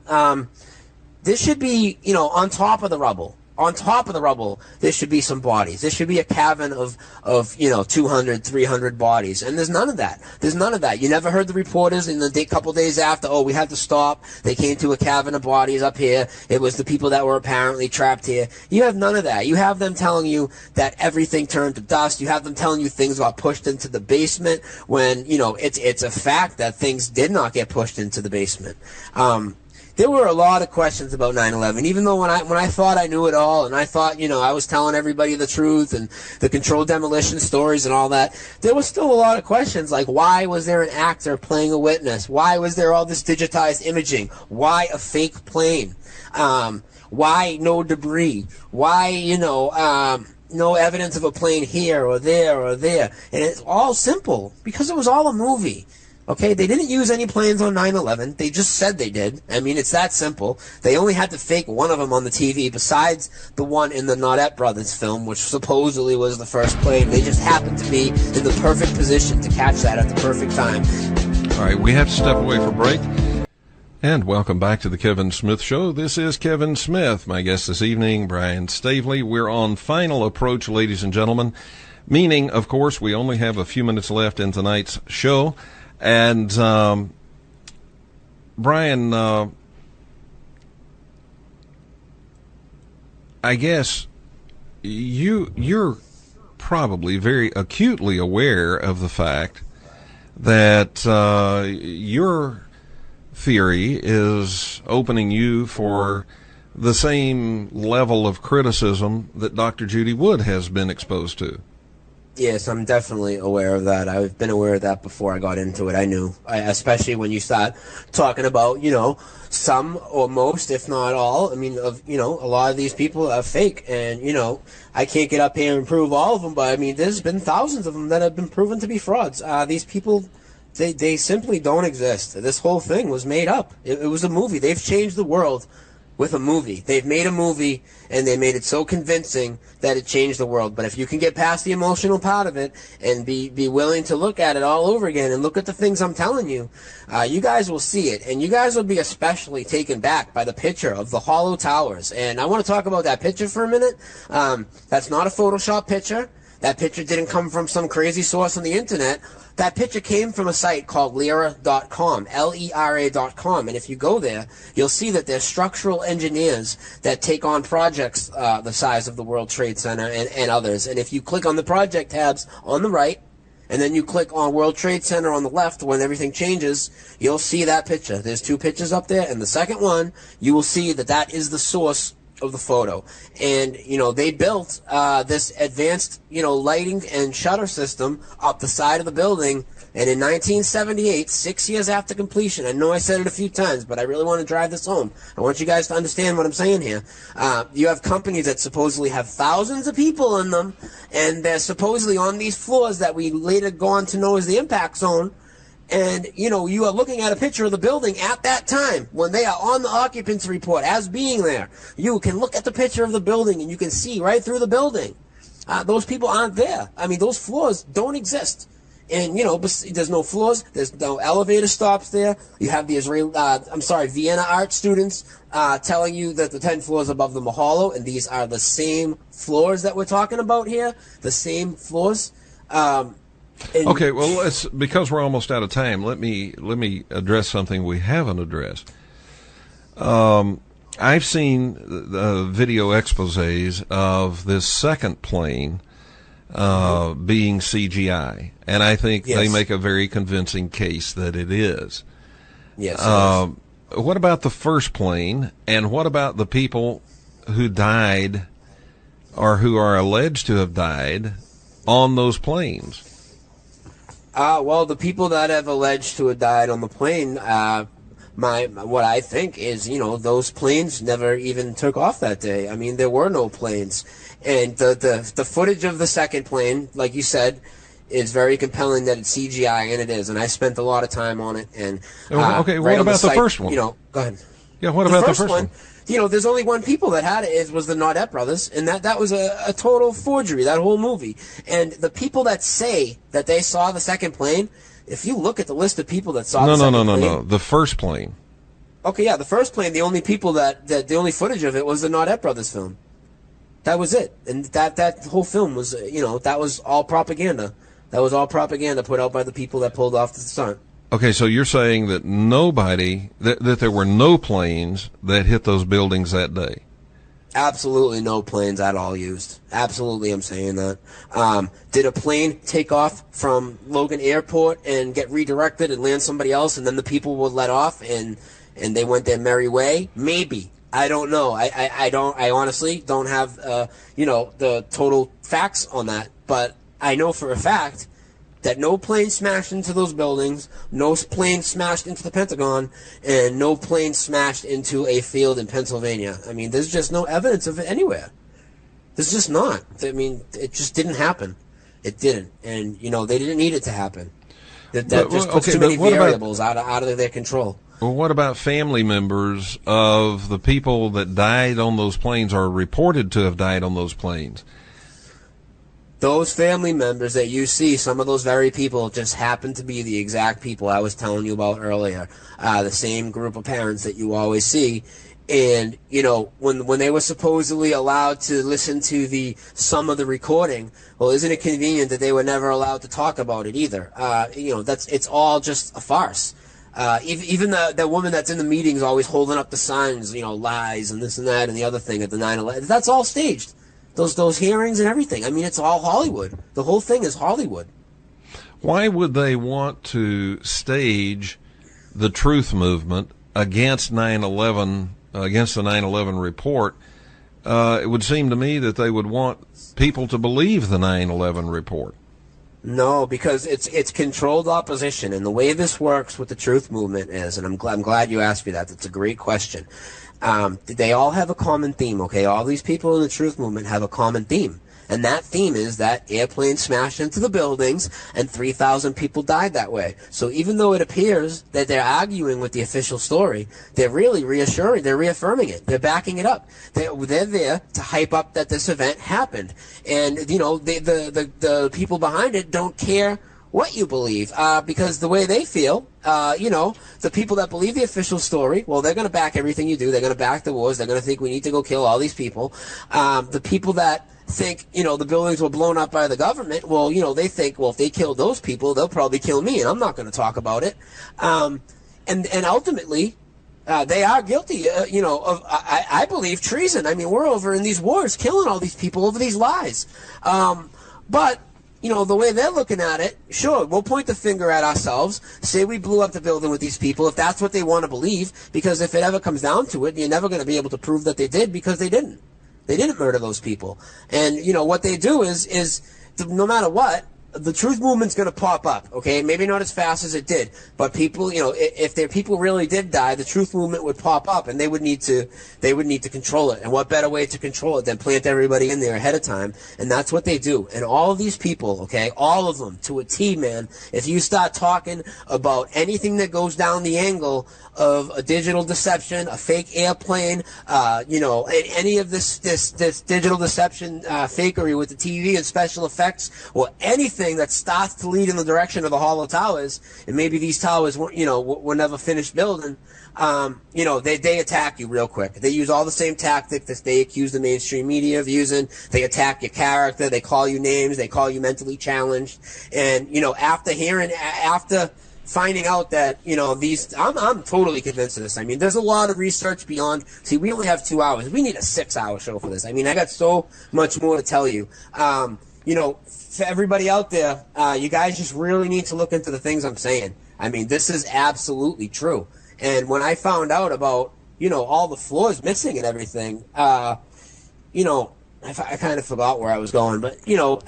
This should be, you know, on top of the rubble. On top of the rubble, there should be some bodies. There should be a cavern of you know, 200, 300 bodies. And there's none of that. There's none of that. You never heard the reporters in the couple days after, oh, we had to stop. They came to a cavern of bodies up here. It was the people that were apparently trapped here. You have none of that. You have them telling you that everything turned to dust. You have them telling you things got pushed into the basement when, you know, it's a fact that things did not get pushed into the basement. There were a lot of questions about 9/11, even though when I thought I knew it all, and I thought, you know, I was telling everybody the truth and the controlled demolition stories and all that, there was still a lot of questions, like, why was there an actor playing a witness? Why was there all this digitized imaging? Why a fake plane? Why no debris? Why, you know, no evidence of a plane here or there or there? And it's all simple, because it was all a movie. Okay, they didn't use any planes on 9/11. They just said they did. I mean, it's that simple. They only had to fake one of them on the TV, besides the one in the Naudet Brothers film, which supposedly was the first plane. They just happened to be in the perfect position to catch that at the perfect time. All right, we have to step away for break. And welcome back to the Kevin Smith Show. This is Kevin Smith. My guest this evening, Brian Stavely. We're on final approach, ladies and gentlemen, meaning, of course, we only have a few minutes left in tonight's show. And Brian, I guess you're probably very acutely aware of the fact that your theory is opening you for the same level of criticism that Dr. Judy Wood has been exposed to. Yes, I'm definitely aware of that. I've been aware of that before I got into it. I knew, especially when you start talking about, some or most, if not all. I mean, a lot of these people are fake, and I can't get up here and prove all of them, but I mean, there's been thousands of them that have been proven to be frauds. These people, they simply don't exist. This whole thing was made up. It was a movie. They've changed the world with a movie. They've made a movie, and they made it so convincing that it changed the world. But if you can get past the emotional part of it and be willing to look at it all over again and look at the things I'm telling you, you guys will see it. And you guys will be especially taken back by the picture of the Hollow Towers. And I want to talk about that picture for a minute. That's not a Photoshop picture. That picture didn't come from some crazy source on the internet. That picture came from a site called Lera.com, Lera.com. And if you go there, you'll see that there's structural engineers that take on projects the size of the World Trade Center and others. And if you click on the project tabs on the right, and then you click on World Trade Center on the left when everything changes, you'll see that picture. There's two pictures up there, and the second one, you will see that that is the source of the photo. And they built this advanced lighting and shutter system up the side of the building, and in 1978, 6 years after completion, I know I said it a few times, but I really want to drive this home. I want you guys to understand what I'm saying here. You have companies that supposedly have thousands of people in them, and they're supposedly on these floors that we later go on to know as the impact zone. And, you are looking at a picture of the building at that time when they are on the occupancy report as being there. You can look at the picture of the building and you can see right through the building. Those people aren't there. I mean, those floors don't exist. And, there's no floors. There's no elevator stops there. You have the Vienna art students telling you that the 10 floors above them are hollow, and these are the same floors that we're talking about here, the same floors. Okay, well, because we're almost out of time, let me address something we haven't addressed. I've seen the video exposés of this second plane being CGI, and I think they make a very convincing case that it is. Yes. What about the first plane, and what about the people who died or who are alleged to have died on those planes? Well, the people that have alleged to have died on the plane, what I think is, those planes never even took off that day. I mean, there were no planes. And the footage of the second plane, like you said, is very compelling that it's CGI, and it is. And I spent a lot of time on it. And okay, what right about the first one? Go ahead. Yeah, what about the first one? There's only one people that had it. It was the Naudet brothers, and that was a total forgery, that whole movie. And the people that say that they saw the second plane, if you look at the list of people that saw the second plane... No, the first plane. Okay, yeah, the first plane, the only people the only footage of it was the Naudet brothers film. That was it. And that whole film was, that was all propaganda. That was all propaganda put out by the people that pulled off the stunt. Okay, so you're saying that that there were no planes that hit those buildings that day? Absolutely no planes at all used. Absolutely, I'm saying that. Did a plane take off from Logan Airport and get redirected and land somebody else, and then the people were let off and they went their merry way? Maybe. I don't know. I honestly don't have the total facts on that, but I know for a fact that no plane smashed into those buildings, no plane smashed into the Pentagon, and no plane smashed into a field in Pennsylvania. I mean, there's just no evidence of it anywhere. There's just not. I mean, it just didn't happen. It didn't. And, they didn't need it to happen. That just puts too many variables out of their control. Well, what about family members of the people that died on those planes or reported to have died on those planes? Those family members that you see, some of those very people just happen to be the exact people I was telling you about earlier. The same group of parents that you always see. And, when they were supposedly allowed to listen to some of the recording, well, isn't it convenient that they were never allowed to talk about it either? It's all just a farce. Even the woman that's in the meetings always holding up the signs, lies and this and that and the other thing at the 9/11. That's all staged. Those hearings and everything. I mean, it's all Hollywood. The whole thing is Hollywood. Why would they want to stage the truth movement against 9/11 against the 9/11 report, it would seem to me that they would want people to believe the 9/11 report. No, because it's controlled opposition, and the way this works with the truth movement is, and I'm glad you asked me that. That's a great question. They all have a common theme, okay? All these people in the truth movement have a common theme. And that theme is that airplanes smashed into the buildings and 3,000 people died that way. So even though it appears that they're arguing with the official story, they're really they're reaffirming it. They're backing it up. They're there to hype up that this event happened. And, you know, the people behind it don't care what you believe, because the way they feel, you know, the people that believe the official story, well, they're going to back everything you do. They're going to back the wars. They're going to think we need to go kill all these people. The people that think, you know, the buildings were blown up by the government, well, you know, they think, well, if they killed those people, they'll probably kill me, and I'm not going to talk about it. And ultimately, they are guilty, you know, of, I believe, treason. I mean, we're over in these wars killing all these people over these lies. But you know, the way they're looking at it, sure, we'll point the finger at ourselves, say we blew up the building with these people, if that's what they want to believe, because if it ever comes down to it, you're never going to be able to prove that they did, because they didn't. They didn't murder those people. And, you know, what they do is no matter what, the truth movement's going to pop up, okay? Maybe not as fast as it did, but people, you know, if their people really did die, the truth movement would pop up, and they would need to control it. And what better way to control it than plant everybody in there ahead of time? And that's what they do. And all of these people, okay, all of them to a T, man. If you start talking about anything that goes down the angle of a digital deception, a fake airplane, you know, any of this digital deception fakery with the TV and special effects, or anything that starts to lead in the direction of the Hollow Towers, and maybe these towers were never finished building, you know, they attack you real quick. They use all the same tactics that they accuse the mainstream media of using. They attack your character. They call you names. They call you mentally challenged. And, you know, after finding out that, you know, I'm totally convinced of this. I mean, there's a lot of research beyond. See, we only have 2 hours. We need a 6-hour show for this. I mean, I got so much more to tell you. You know, for everybody out there, you guys just really need to look into the things I'm saying. I mean, this is absolutely true. And when I found out about, you know, all the floors missing and everything, you know, I kind of forgot where I was going. But, you know,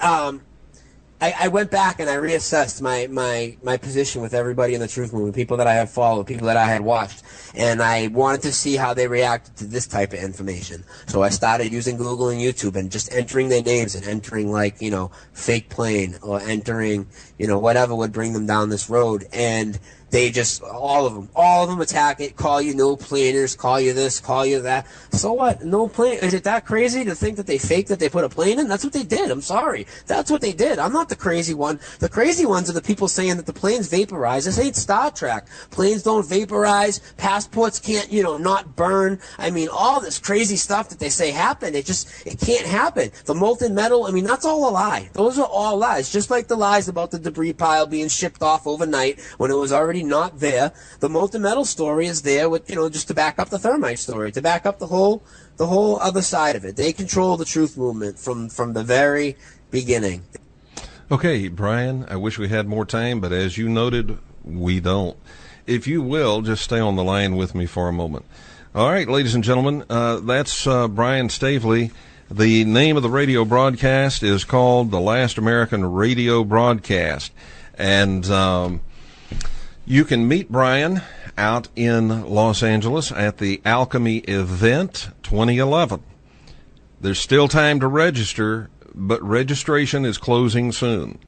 I went back and I reassessed my position with everybody in the truth movement, people that I had followed, people that I had watched, and I wanted to see how they reacted to this type of information. So I started using Google and YouTube and just entering their names and entering, like, you know, fake plane, or entering, you know, whatever would bring them down this road. And they just, all of them attack it, call you no planers, call you this, call you that. So what? No plane? Is it that crazy to think that they faked that they put a plane in? That's what they did. I'm sorry. That's what they did. I'm not the crazy one. The crazy ones are the people saying that the planes vaporize. This ain't Star Trek. Planes don't vaporize. Passports can't, you know, not burn. I mean, all this crazy stuff that they say happened, it can't happen. The molten metal, I mean, that's all a lie. Those are all lies. Just like the lies about the debris pile being shipped off overnight when it was already not there. The molten metal story is there with, you know, just to back up the thermite story, to back up the whole other side of it. They control the truth movement from the very beginning. Okay, Brian, I wish we had more time, but as you noted, we don't. If you will, just stay on the line with me for a moment. All right, ladies and gentlemen, that's Brian Staveley. The name of the radio broadcast is called The Last American Radio Broadcast. And you can meet Brian out in Los Angeles at the Alchemy Event 2011. There's still time to register, but registration is closing soon.